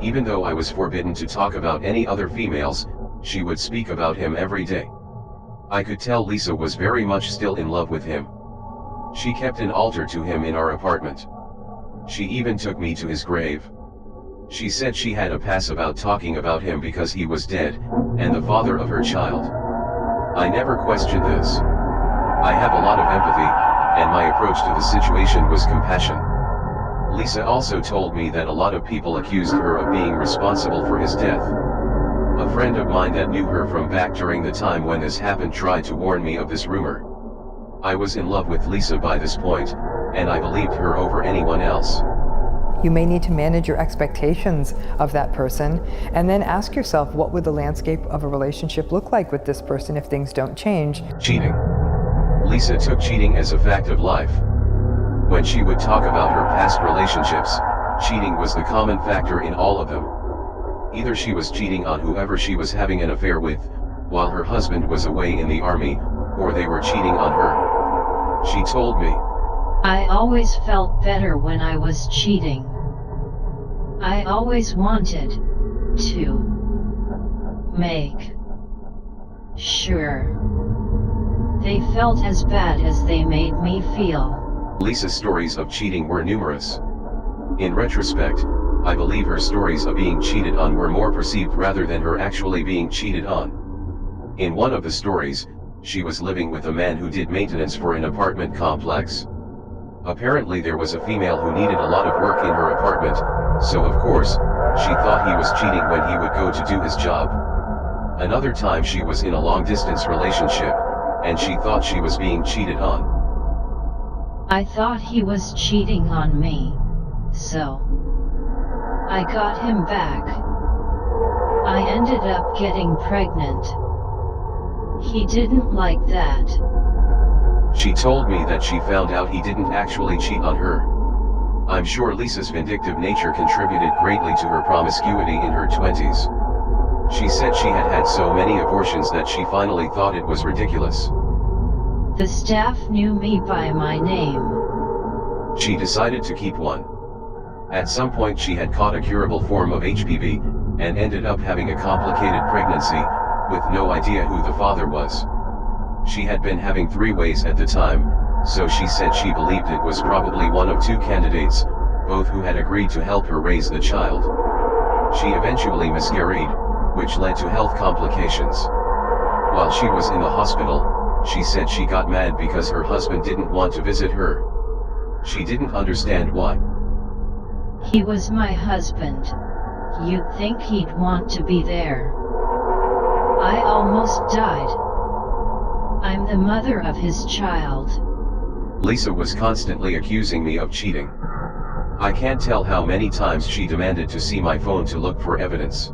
Even though I was forbidden to talk about any other females, she would speak about him every day. I could tell Lisa was very much still in love with him. She kept an altar to him in our apartment. She even took me to his grave. She said she had a pass about talking about him because he was dead, and the father of her child. I never questioned this. I have a lot of empathy, and my approach to the situation was compassion. Lisa also told me that a lot of people accused her of being responsible for his death. A friend of mine that knew her from back during the time when this happened tried to warn me of this rumor. I was in love with Lisa by this point, and I believed her over anyone else. You may need to manage your expectations of that person, and then ask yourself, what would the landscape of a relationship look like with this person if things don't change? Cheating. Lisa took cheating as a fact of life. When she would talk about her past relationships, cheating was the common factor in all of them. Either she was cheating on whoever she was having an affair with, while her husband was away in the army, or they were cheating on her. She told me, I always felt better when I was cheating. I always wanted to make sure they felt as bad as they made me feel. Lisa's stories of cheating were numerous. In retrospect, I believe her stories of being cheated on were more perceived rather than her actually being cheated on. In one of the stories, she was living with a man who did maintenance for an apartment complex. Apparently there was a female who needed a lot of work in her apartment, so of course, she thought he was cheating when he would go to do his job. Another time she was in a long-distance relationship, and she thought she was being cheated on. I thought he was cheating on me, so I got him back. I ended up getting pregnant. He didn't like that. She told me that she found out he didn't actually cheat on her. I'm sure Lisa's vindictive nature contributed greatly to her promiscuity in her 20s. She said she had had so many abortions that she finally thought it was ridiculous. The staff knew me by my name. She decided to keep one. At some point she had caught a curable form of HPV, and ended up having a complicated pregnancy, with no idea who the father was. She had been having three-ways at the time, so she said she believed it was probably one of two candidates, both who had agreed to help her raise the child. She eventually miscarried, which led to health complications. While she was in the hospital, She said she got mad because her husband didn't want to visit her. She didn't understand why. He was my husband. You'd think he'd want to be there. I almost died. I'm the mother of his child. Lisa was constantly accusing me of cheating. I can't tell how many times she demanded to see my phone to look for evidence.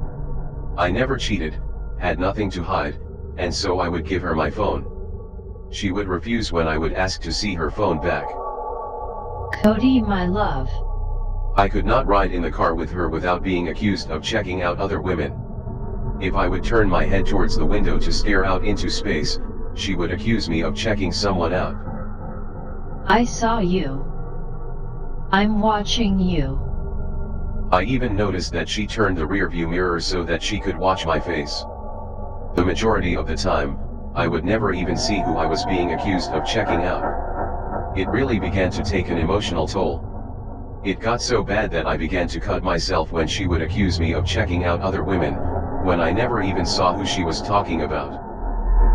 I never cheated, had nothing to hide, and so I would give her my phone. She would refuse when I would ask to see her phone back. Cody, my love. I could not ride in the car with her without being accused of checking out other women. If I would turn my head towards the window to stare out into space, she would accuse me of checking someone out. I saw you. I'm watching you. I even noticed that she turned the rearview mirror so that she could watch my face. The majority of the time, I would never even see who I was being accused of checking out. It really began to take an emotional toll. It got so bad that I began to cut myself when she would accuse me of checking out other women, when I never even saw who she was talking about.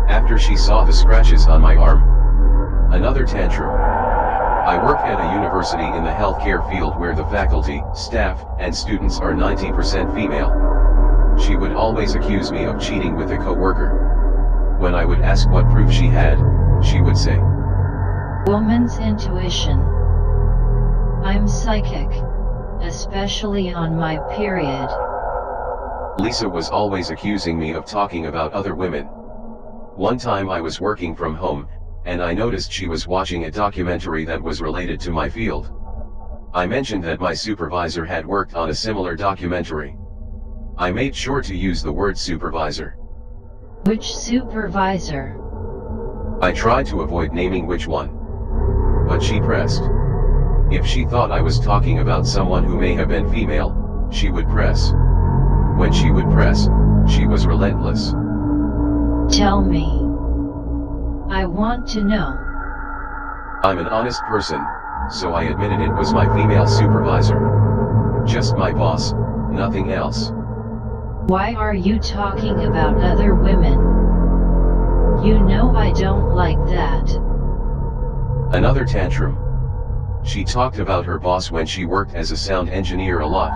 After she saw the scratches on my arm. Another tantrum. I work at a university in the healthcare field where the faculty, staff, and students are 90% female. She would always accuse me of cheating with a coworker. When I would ask what proof she had, she would say, "Woman's intuition. I'm psychic, especially on my period." Lisa was always accusing me of talking about other women. One time I was working from home, and I noticed she was watching a documentary that was related to my field. I mentioned that my supervisor had worked on a similar documentary. I made sure to use the word supervisor. Which supervisor? I tried to avoid naming which one. But she pressed. If she thought I was talking about someone who may have been female, she would press. When she would press, she was relentless. Tell me. I want to know. I'm an honest person, so I admitted it was my female supervisor. Just my boss, nothing else. Why are you talking about other women? You know I don't like that. Another tantrum. She talked about her boss when she worked as a sound engineer a lot.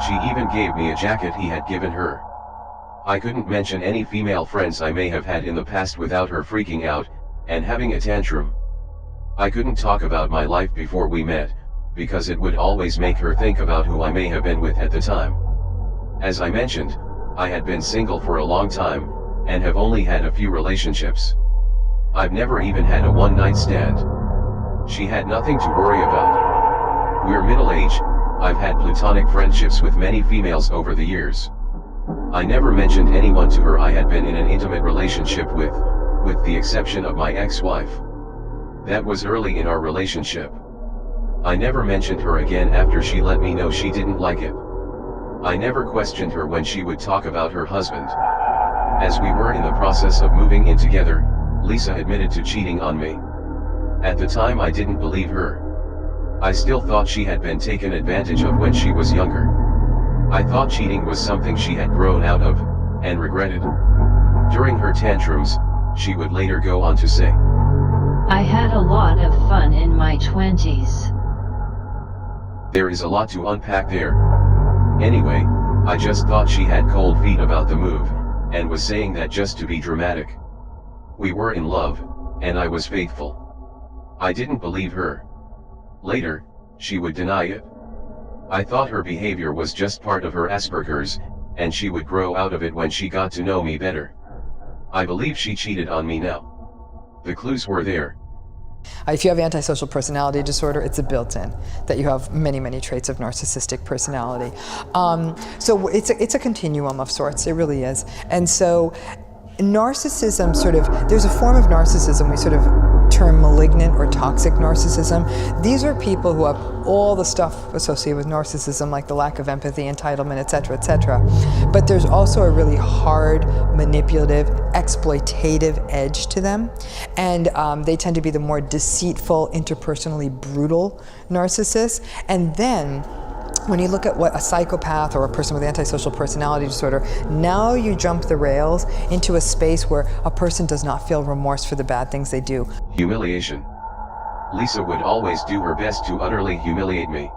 She even gave me a jacket he had given her. I couldn't mention any female friends I may have had in the past without her freaking out, and having a tantrum. I couldn't talk about my life before we met, because it would always make her think about who I may have been with at the time. As I mentioned, I had been single for a long time, and have only had a few relationships. I've never even had a one-night stand. She had nothing to worry about. We're middle-aged, I've had platonic friendships with many females over the years. I never mentioned anyone to her I had been in an intimate relationship with the exception of my ex-wife. That was early in our relationship. I never mentioned her again after she let me know she didn't like it. I never questioned her when she would talk about her husband. As we were in the process of moving in together, Lisa admitted to cheating on me. At the time I didn't believe her. I still thought she had been taken advantage of when she was younger. I thought cheating was something she had grown out of, and regretted. During her tantrums, she would later go on to say, I had a lot of fun in my 20s. There is a lot to unpack there. Anyway, I just thought she had cold feet about the move, and was saying that just to be dramatic. We were in love, and I was faithful. I didn't believe her. Later, she would deny it. I thought her behavior was just part of her Asperger's, and she would grow out of it when she got to know me better. I believe she cheated on me now. The clues were there. If you have antisocial personality disorder, it's a built-in, that you have many, many traits of narcissistic personality. So it's a continuum of sorts, it really is. And so narcissism there's a form of narcissism we sort of term malignant or toxic narcissism. These are people who have all the stuff associated with narcissism, like the lack of empathy, entitlement, etc., etc. But there's also a really hard, manipulative, exploitative edge to them. And they tend to be the more deceitful, interpersonally brutal narcissists. And then when you look at what a psychopath or a person with antisocial personality disorder, now you jump the rails into a space where a person does not feel remorse for the bad things they do. Humiliation. Lisa would always do her best to utterly humiliate me.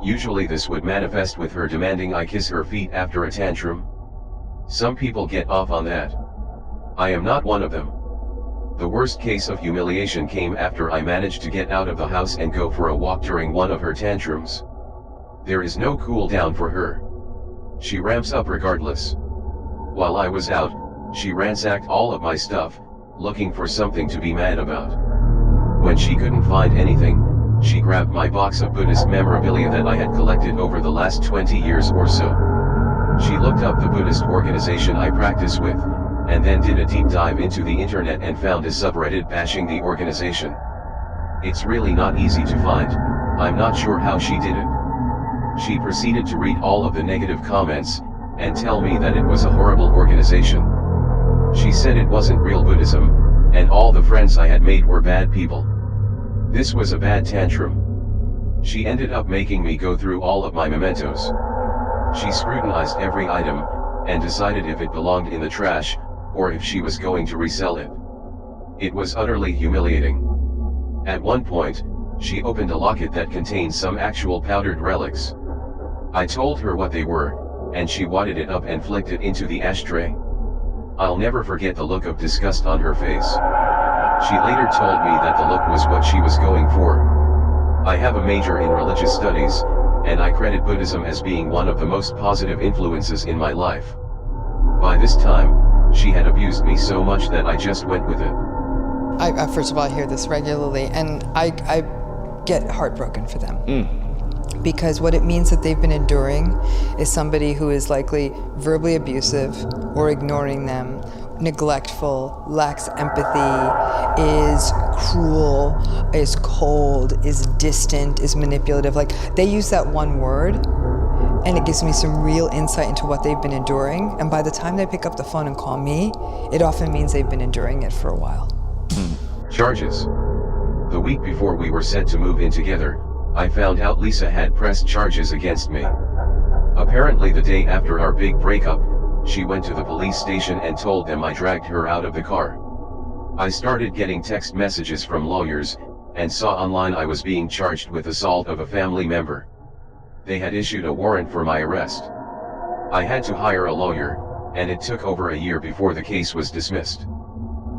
Usually this would manifest with her demanding I kiss her feet after a tantrum. Some people get off on that. I am not one of them. The worst case of humiliation came after I managed to get out of the house and go for a walk during one of her tantrums. There is no cool down for her. She ramps up regardless. While I was out, she ransacked all of my stuff, looking for something to be mad about. When she couldn't find anything, she grabbed my box of Buddhist memorabilia that I had collected over the last 20 years or so. She looked up the Buddhist organization I practice with, and then did a deep dive into the internet and found a subreddit bashing the organization. It's really not easy to find. I'm not sure how she did it. She proceeded to read all of the negative comments, and tell me that it was a horrible organization. She said it wasn't real Buddhism, and all the friends I had made were bad people. This was a bad tantrum. She ended up making me go through all of my mementos. She scrutinized every item, and decided if it belonged in the trash, or if she was going to resell it. It was utterly humiliating. At one point, she opened a locket that contained some actual powdered relics. I told her what they were, and she wadded it up and flicked it into the ashtray. I'll never forget the look of disgust on her face. She later told me that the look was what she was going for. I have a major in religious studies, and I credit Buddhism as being one of the most positive influences in my life. By this time, she had abused me so much that I just went with it. I first of all, I hear this regularly, and I get heartbroken for them. Because what it means that they've been enduring is somebody who is likely verbally abusive or ignoring them, neglectful, lacks empathy, is cruel, is cold, is distant, is manipulative. Like, they use that one word, and it gives me some real insight into what they've been enduring. And by the time they pick up the phone and call me, it often means they've been enduring it for a while. Charges. The week before we were set to move in together, I found out Lisa had pressed charges against me. Apparently the day after our big breakup, she went to the police station and told them I dragged her out of the car. I started getting text messages from lawyers, and saw online I was being charged with assault of a family member. They had issued a warrant for my arrest. I had to hire a lawyer, and it took over a year before the case was dismissed.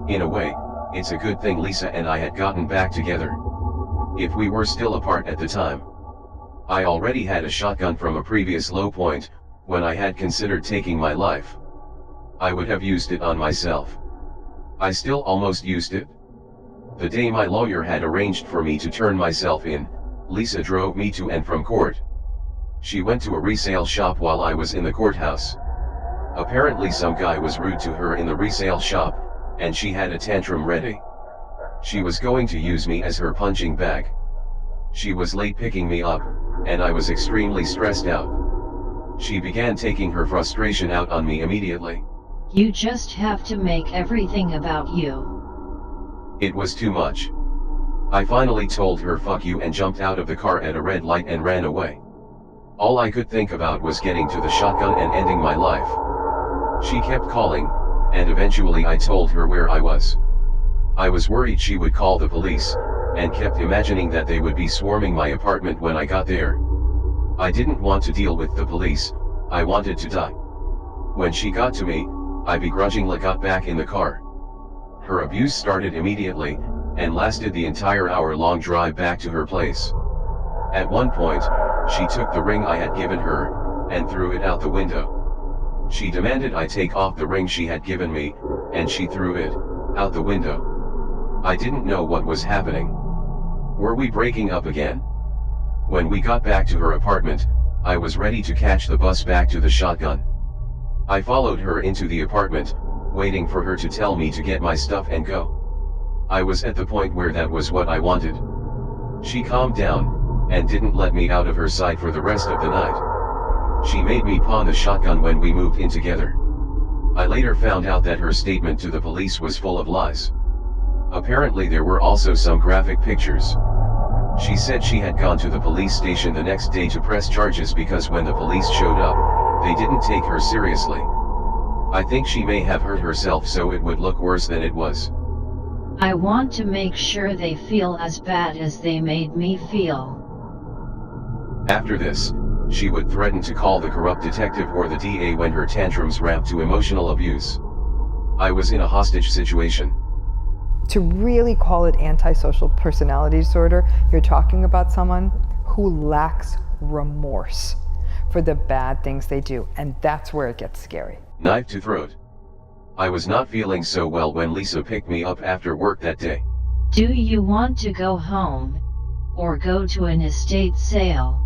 In a way, it's a good thing Lisa and I had gotten back together. If we were still apart at the time, I already had a shotgun from a previous low point, when I had considered taking my life. I would have used it on myself. I still almost used it. The day my lawyer had arranged for me to turn myself in, Lisa drove me to and from court. She went to a resale shop while I was in the courthouse. Apparently some guy was rude to her in the resale shop, and she had a tantrum ready. She was going to use me as her punching bag. She was late picking me up, and I was extremely stressed out. She began taking her frustration out on me immediately. You just have to make everything about you. It was too much. I finally told her fuck you and jumped out of the car at a red light and ran away. All I could think about was getting to the shotgun and ending my life. She kept calling, and eventually I told her where I was. I was worried she would call the police, and kept imagining that they would be swarming my apartment when I got there. I didn't want to deal with the police, I wanted to die. When she got to me, I begrudgingly got back in the car. Her abuse started immediately, and lasted the entire hour-long drive back to her place. At one point, she took the ring I had given her, and threw it out the window. She demanded I take off the ring she had given me, and she threw it out the window. I didn't know what was happening. Were we breaking up again? When we got back to her apartment, I was ready to catch the bus back to the shotgun. I followed her into the apartment, waiting for her to tell me to get my stuff and go. I was at the point where that was what I wanted. She calmed down, and didn't let me out of her sight for the rest of the night. She made me pawn the shotgun when we moved in together. I later found out that her statement to the police was full of lies. Apparently there were also some graphic pictures. She said she had gone to the police station the next day to press charges because when the police showed up, they didn't take her seriously. I think she may have hurt herself so it would look worse than it was. I want to make sure they feel as bad as they made me feel. After this, she would threaten to call the corrupt detective or the DA when her tantrums ramped to emotional abuse. I was in a hostage situation. To really call it antisocial personality disorder, you're talking about someone who lacks remorse for the bad things they do, and that's where it gets scary. Knife to throat. I was not feeling so well when Lisa picked me up after work that day. Do you want to go home? Or go to an estate sale?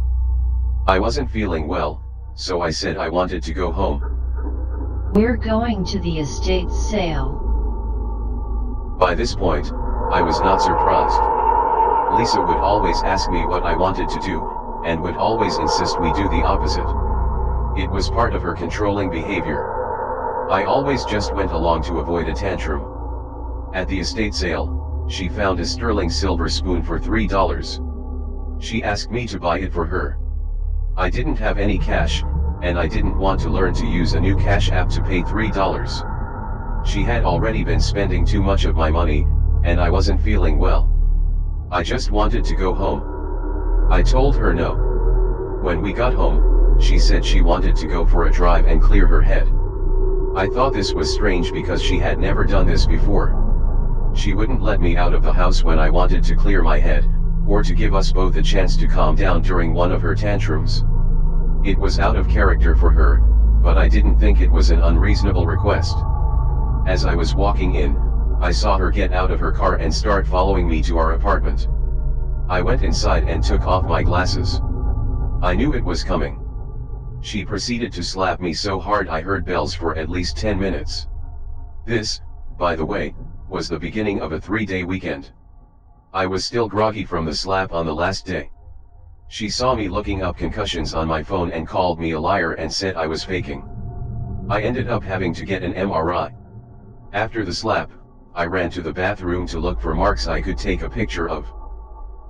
I wasn't feeling well, so I said I wanted to go home. We're going to the estate sale. By this point, I was not surprised. Lisa would always ask me what I wanted to do, and would always insist we do the opposite. It was part of her controlling behavior. I always just went along to avoid a tantrum. At the estate sale, she found a sterling silver spoon for $3. She asked me to buy it for her. I didn't have any cash, and I didn't want to learn to use a new cash app to pay $3. She had already been spending too much of my money, and I wasn't feeling well. I just wanted to go home. I told her no. When we got home, she said she wanted to go for a drive and clear her head. I thought this was strange because she had never done this before. She wouldn't let me out of the house when I wanted to clear my head, or to give us both a chance to calm down during one of her tantrums. It was out of character for her, but I didn't think it was an unreasonable request. As I was walking in, I saw her get out of her car and start following me to our apartment. I went inside and took off my glasses. I knew it was coming. She proceeded to slap me so hard I heard bells for at least 10 minutes. This, by the way, was the beginning of a 3-day weekend. I was still groggy from the slap on the last day. She saw me looking up concussions on my phone and called me a liar and said I was faking. I ended up having to get an MRI. After the slap, I ran to the bathroom to look for marks I could take a picture of.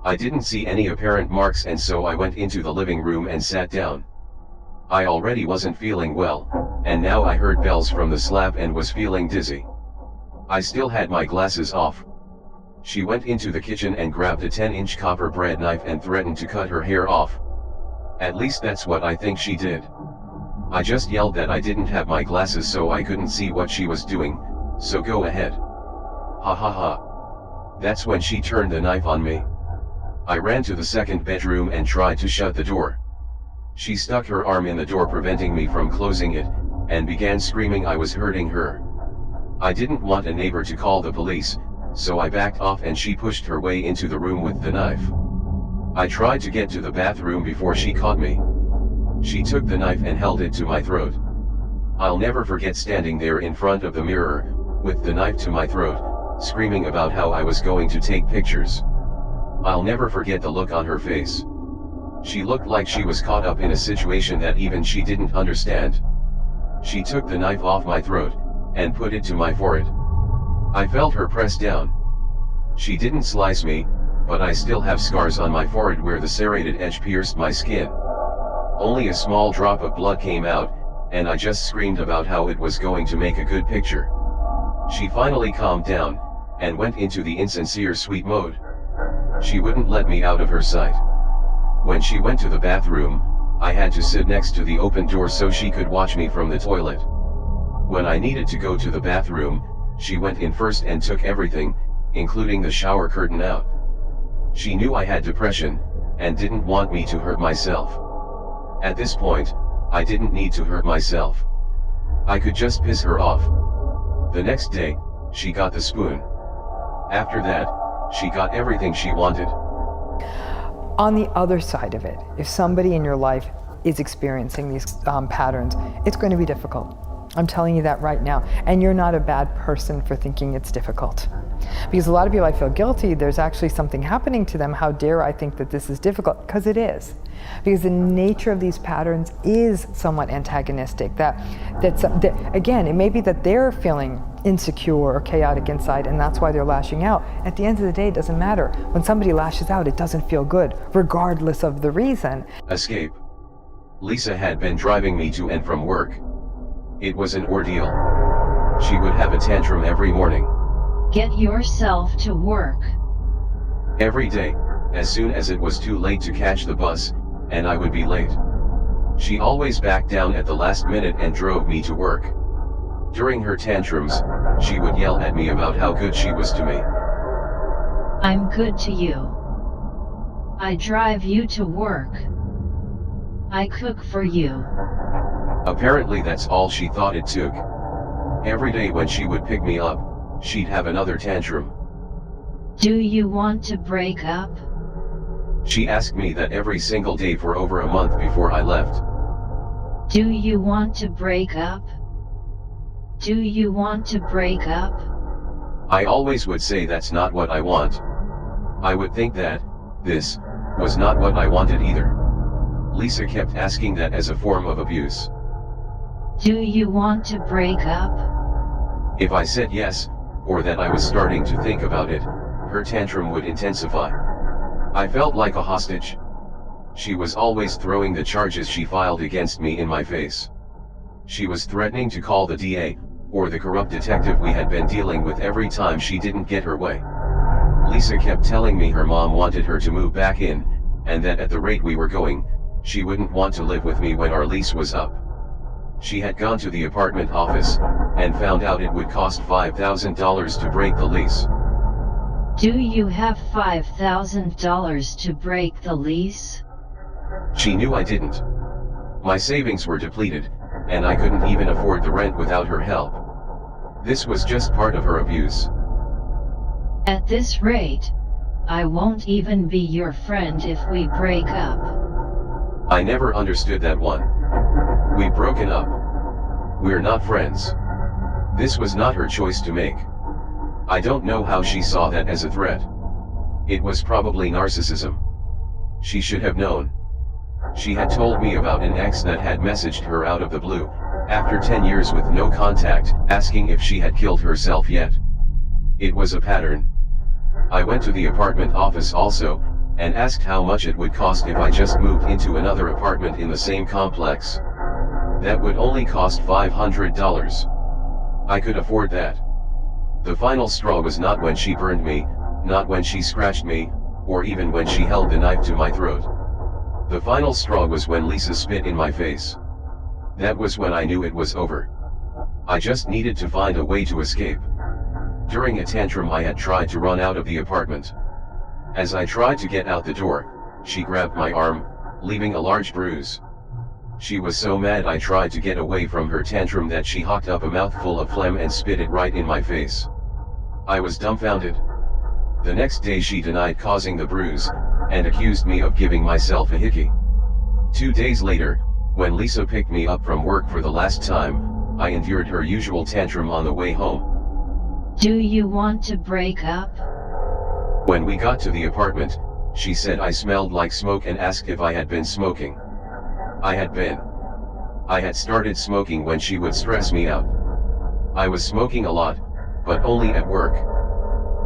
I didn't see any apparent marks, and so I went into the living room and sat down. I already wasn't feeling well, and now I heard bells from the slap and was feeling dizzy. I still had my glasses off. She went into the kitchen and grabbed a 10-inch copper bread knife and threatened to cut her hair off. At least that's what I think she did. I just yelled that I didn't have my glasses so I couldn't see what she was doing, so go ahead. Ha ha ha. That's when she turned the knife on me. I ran to the second bedroom and tried to shut the door. She stuck her arm in the door preventing me from closing it, and began screaming I was hurting her. I didn't want a neighbor to call the police, so I backed off and she pushed her way into the room with the knife. I tried to get to the bathroom before she caught me. She took the knife and held it to my throat. I'll never forget standing there in front of the mirror, with the knife to my throat, screaming about how I was going to take pictures. I'll never forget the look on her face. She looked like she was caught up in a situation that even she didn't understand. She took the knife off my throat, and put it to my forehead. I felt her press down. She didn't slice me, but I still have scars on my forehead where the serrated edge pierced my skin. Only a small drop of blood came out, and I just screamed about how it was going to make a good picture. She finally calmed down, and went into the insincere sweet mode. She wouldn't let me out of her sight. When she went to the bathroom, I had to sit next to the open door so she could watch me from the toilet. When I needed to go to the bathroom, she went in first and took everything, including the shower curtain out. She knew I had depression, and didn't want me to hurt myself. At this point, I didn't need to hurt myself. I could just piss her off. The next day, she got the spoon. After that, she got everything she wanted. On the other side of it, if somebody in your life is experiencing these patterns, it's going to be difficult. I'm telling you that right now. And you're not a bad person for thinking it's difficult. Because a lot of people, I feel guilty, there's actually something happening to them. How dare I think that this is difficult? Because it is. Because the nature of these patterns is somewhat antagonistic. Again, it may be that they're feeling insecure or chaotic inside, and that's why they're lashing out. At the end of the day, it doesn't matter. When somebody lashes out, it doesn't feel good, regardless of the reason. Escape. Lisa had been driving me to and from work. It was an ordeal. She would have a tantrum every morning. Get yourself to work. Every day, as soon as it was too late to catch the bus, and I would be late. She always backed down at the last minute and drove me to work. During her tantrums, she would yell at me about how good she was to me. I'm good to you. I drive you to work. I cook for you. Apparently that's all she thought it took. Every day when she would pick me up, she'd have another tantrum. Do you want to break up? She asked me that every single day for over a month before I left. Do you want to break up? Do you want to break up? I always would say that's not what I want. I would think that this was not what I wanted either. Lisa kept asking that as a form of abuse. Do you want to break up? If I said yes, or that I was starting to think about it, her tantrum would intensify. I felt like a hostage. She was always throwing the charges she filed against me in my face. She was threatening to call the DA, or the corrupt detective we had been dealing with every time she didn't get her way. Lisa kept telling me her mom wanted her to move back in, and that at the rate we were going, she wouldn't want to live with me when our lease was up. She had gone to the apartment office, and found out it would cost $5,000 to break the lease. Do you have $5,000 to break the lease? She knew I didn't. My savings were depleted, and I couldn't even afford the rent without her help. This was just part of her abuse. At this rate, I won't even be your friend if we break up. I never understood that one. We've broken up. We're not friends. This was not her choice to make. I don't know how she saw that as a threat. It was probably narcissism. She should have known. She had told me about an ex that had messaged her out of the blue, after 10 years with no contact, asking if she had killed herself yet. It was a pattern. I went to the apartment office also, and asked how much it would cost if I just moved into another apartment in the same complex. That would only cost $500. I could afford that. The final straw was not when she burned me, not when she scratched me, or even when she held the knife to my throat. The final straw was when Lisa spit in my face. That was when I knew it was over. I just needed to find a way to escape. During a tantrum I had tried to run out of the apartment. As I tried to get out the door, she grabbed my arm, leaving a large bruise. She was so mad I tried to get away from her tantrum that she hawked up a mouthful of phlegm and spit it right in my face. I was dumbfounded. The next day she denied causing the bruise, and accused me of giving myself a hickey. 2 days later, when Lisa picked me up from work for the last time, I endured her usual tantrum on the way home. Do you want to break up? When we got to the apartment, she said I smelled like smoke and asked if I had been smoking. I had been. I had started smoking when she would stress me out. I was smoking a lot, but only at work.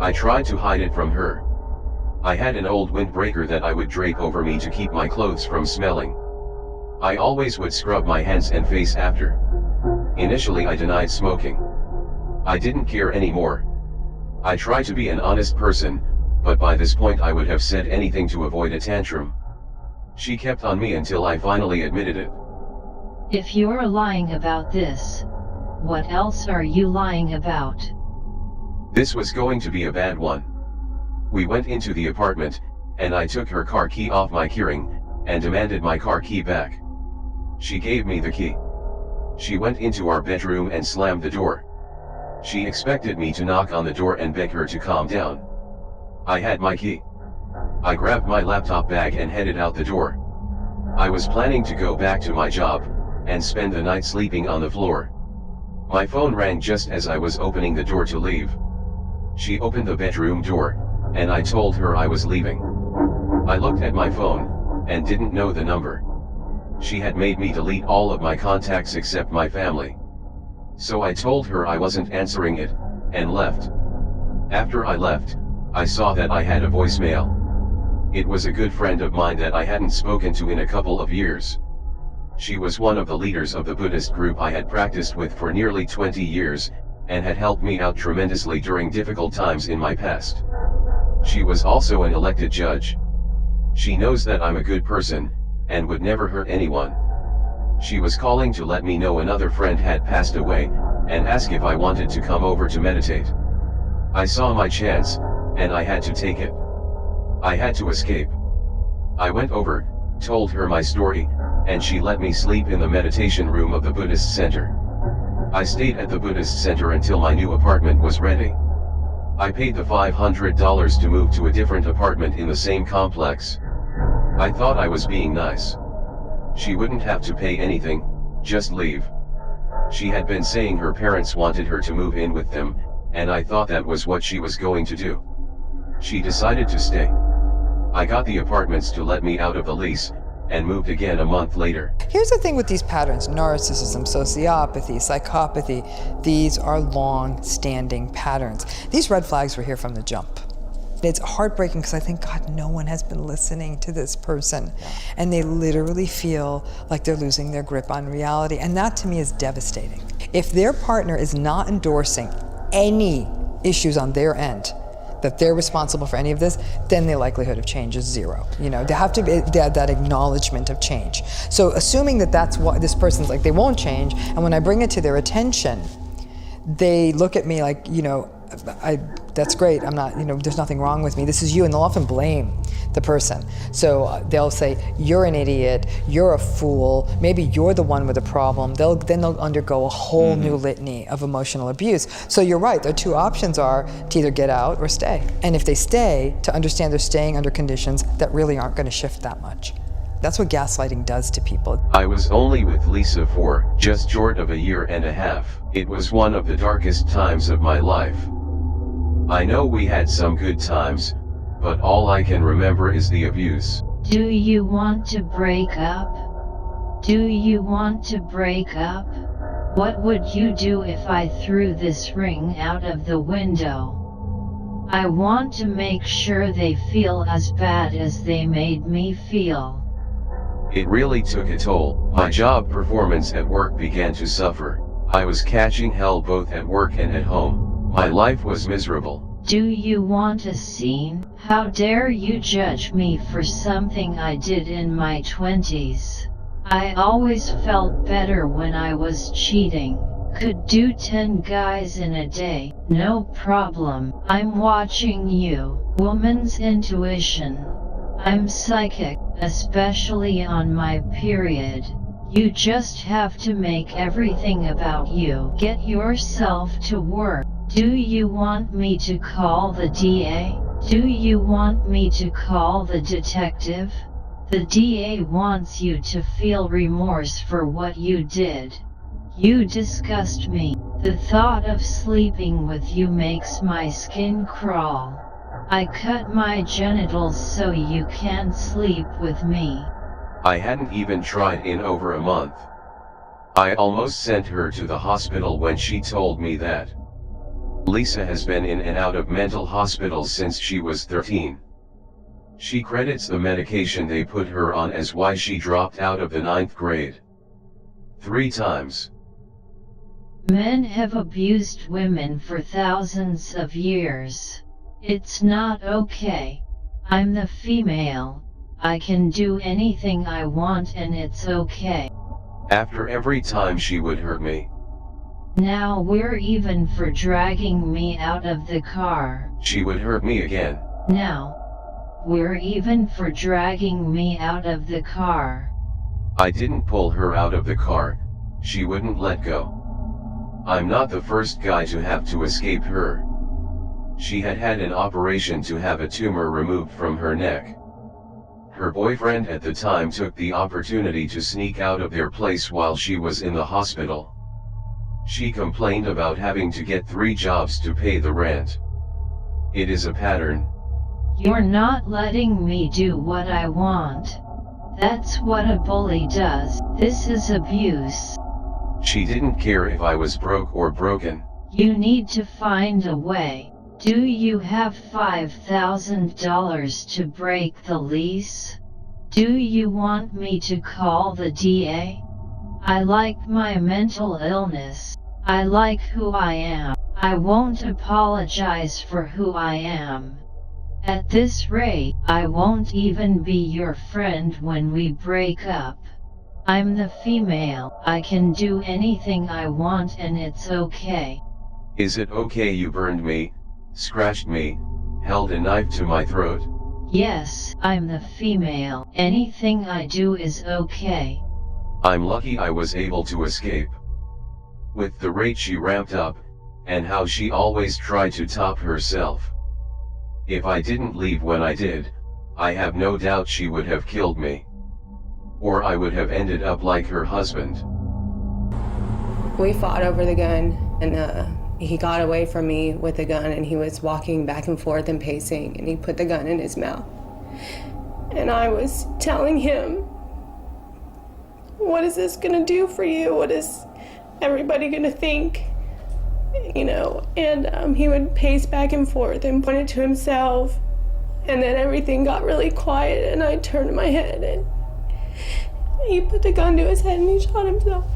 I tried to hide it from her. I had an old windbreaker that I would drape over me to keep my clothes from smelling. I always would scrub my hands and face after. Initially I denied smoking. I didn't care anymore. I tried to be an honest person, but by this point I would have said anything to avoid a tantrum. She kept on me until I finally admitted it. If you're lying about this, what else are you lying about? This was going to be a bad one. We went into the apartment, and I took her car key off my keyring, and demanded my car key back. She gave me the key. She went into our bedroom and slammed the door. She expected me to knock on the door and beg her to calm down. I had my key. I grabbed my laptop bag and headed out the door. I was planning to go back to my job, and spend the night sleeping on the floor. My phone rang just as I was opening the door to leave. She opened the bedroom door, and I told her I was leaving. I looked at my phone, and didn't know the number. She had made me delete all of my contacts except my family. So I told her I wasn't answering it, and left. After I left, I saw that I had a voicemail. It was a good friend of mine that I hadn't spoken to in a couple of years. She was one of the leaders of the Buddhist group I had practiced with for nearly 20 years, and had helped me out tremendously during difficult times in my past. She was also an elected judge. She knows that I'm a good person, and would never hurt anyone. She was calling to let me know another friend had passed away, and ask if I wanted to come over to meditate. I saw my chance, and I had to take it. I had to escape. I went over, told her my story, and she let me sleep in the meditation room of the Buddhist center. I stayed at the Buddhist center until my new apartment was ready. I paid the $500 to move to a different apartment in the same complex. I thought I was being nice. She wouldn't have to pay anything, just leave. She had been saying her parents wanted her to move in with them, and I thought that was what she was going to do. She decided to stay. I got the apartments to let me out of the lease, and moved again a month later. Here's the thing with these patterns: narcissism, sociopathy, psychopathy. These are long-standing patterns. These red flags were here from the jump. It's heartbreaking because I think, God, no one has been listening to this person. And they literally feel like they're losing their grip on reality. And that to me is devastating. If their partner is not endorsing any issues on their end, that they're responsible for any of this, then the likelihood of change is zero. You know, they have that acknowledgement of change. So assuming that that's what this person's like, they won't change, and when I bring it to their attention, they look at me like, you know, that's great, I'm not, you know, there's nothing wrong with me, this is you, and they'll often blame the person. So they'll say, you're an idiot, you're a fool, maybe you're the one with a problem. Then they'll undergo a whole new litany of emotional abuse. So you're right, their two options are to either get out or stay. And if they stay, to understand they're staying under conditions that really aren't going to shift that much. That's what gaslighting does to people. I was only with Lisa for just short of a year and a half. It was one of the darkest times of my life. I know we had some good times, but all I can remember is the abuse. Do you want to break up? Do you want to break up? What would you do if I threw this ring out of the window? I want to make sure they feel as bad as they made me feel. It really took a toll. My job performance at work began to suffer. I was catching hell both at work and at home. My life was miserable. Do you want a scene? How dare you judge me for something I did in my 20s? I always felt better when I was cheating. Could do 10 guys in a day, no problem. I'm watching you. Woman's intuition. I'm psychic, especially on my period. You just have to make everything about you. Get yourself to work. Do you want me to call the DA? Do you want me to call the detective? The DA wants you to feel remorse for what you did. You disgust me. The thought of sleeping with you makes my skin crawl. I cut my genitals so you can't sleep with me. I hadn't even tried in over a month. I almost sent her to the hospital when she told me that. Lisa has been in and out of mental hospitals since she was 13. She credits the medication they put her on as why she dropped out of the 9th grade. 3 times. Men have abused women for thousands of years. It's not okay. I'm the female. I can do anything I want and it's okay. After every time she would hurt me. Now we're even for dragging me out of the car. She would hurt me again. Now we're even for dragging me out of the car. I didn't pull her out of the car, she wouldn't let go. I'm not the first guy to have to escape her. She had had an operation to have a tumor removed from her neck. Her boyfriend at the time took the opportunity to sneak out of their place while she was in the hospital. She complained about having to get 3 jobs to pay the rent. It is a pattern. You're not letting me do what I want. That's what a bully does. This is abuse. She didn't care if I was broke or broken. You need to find a way. Do you have $5,000 to break the lease? Do you want me to call the DA? I like my mental illness. I like who I am. I won't apologize for who I am. At this rate, I won't even be your friend when we break up. I'm the female. I can do anything I want and it's okay. Is it okay you burned me, scratched me, held a knife to my throat? Yes, I'm the female. Anything I do is okay. I'm lucky I was able to escape. With the rate she ramped up, and how she always tried to top herself. If I didn't leave when I did, I have no doubt she would have killed me. Or I would have ended up like her husband. We fought over the gun, and he got away from me with the gun, and he was walking back and forth and pacing, and he put the gun in his mouth. And I was telling him, what is this gonna do for you? What is everybody gonna think? You know, and he would pace back and forth and point it to himself, and then everything got really quiet, and I turned my head, and he put the gun to his head and he shot himself.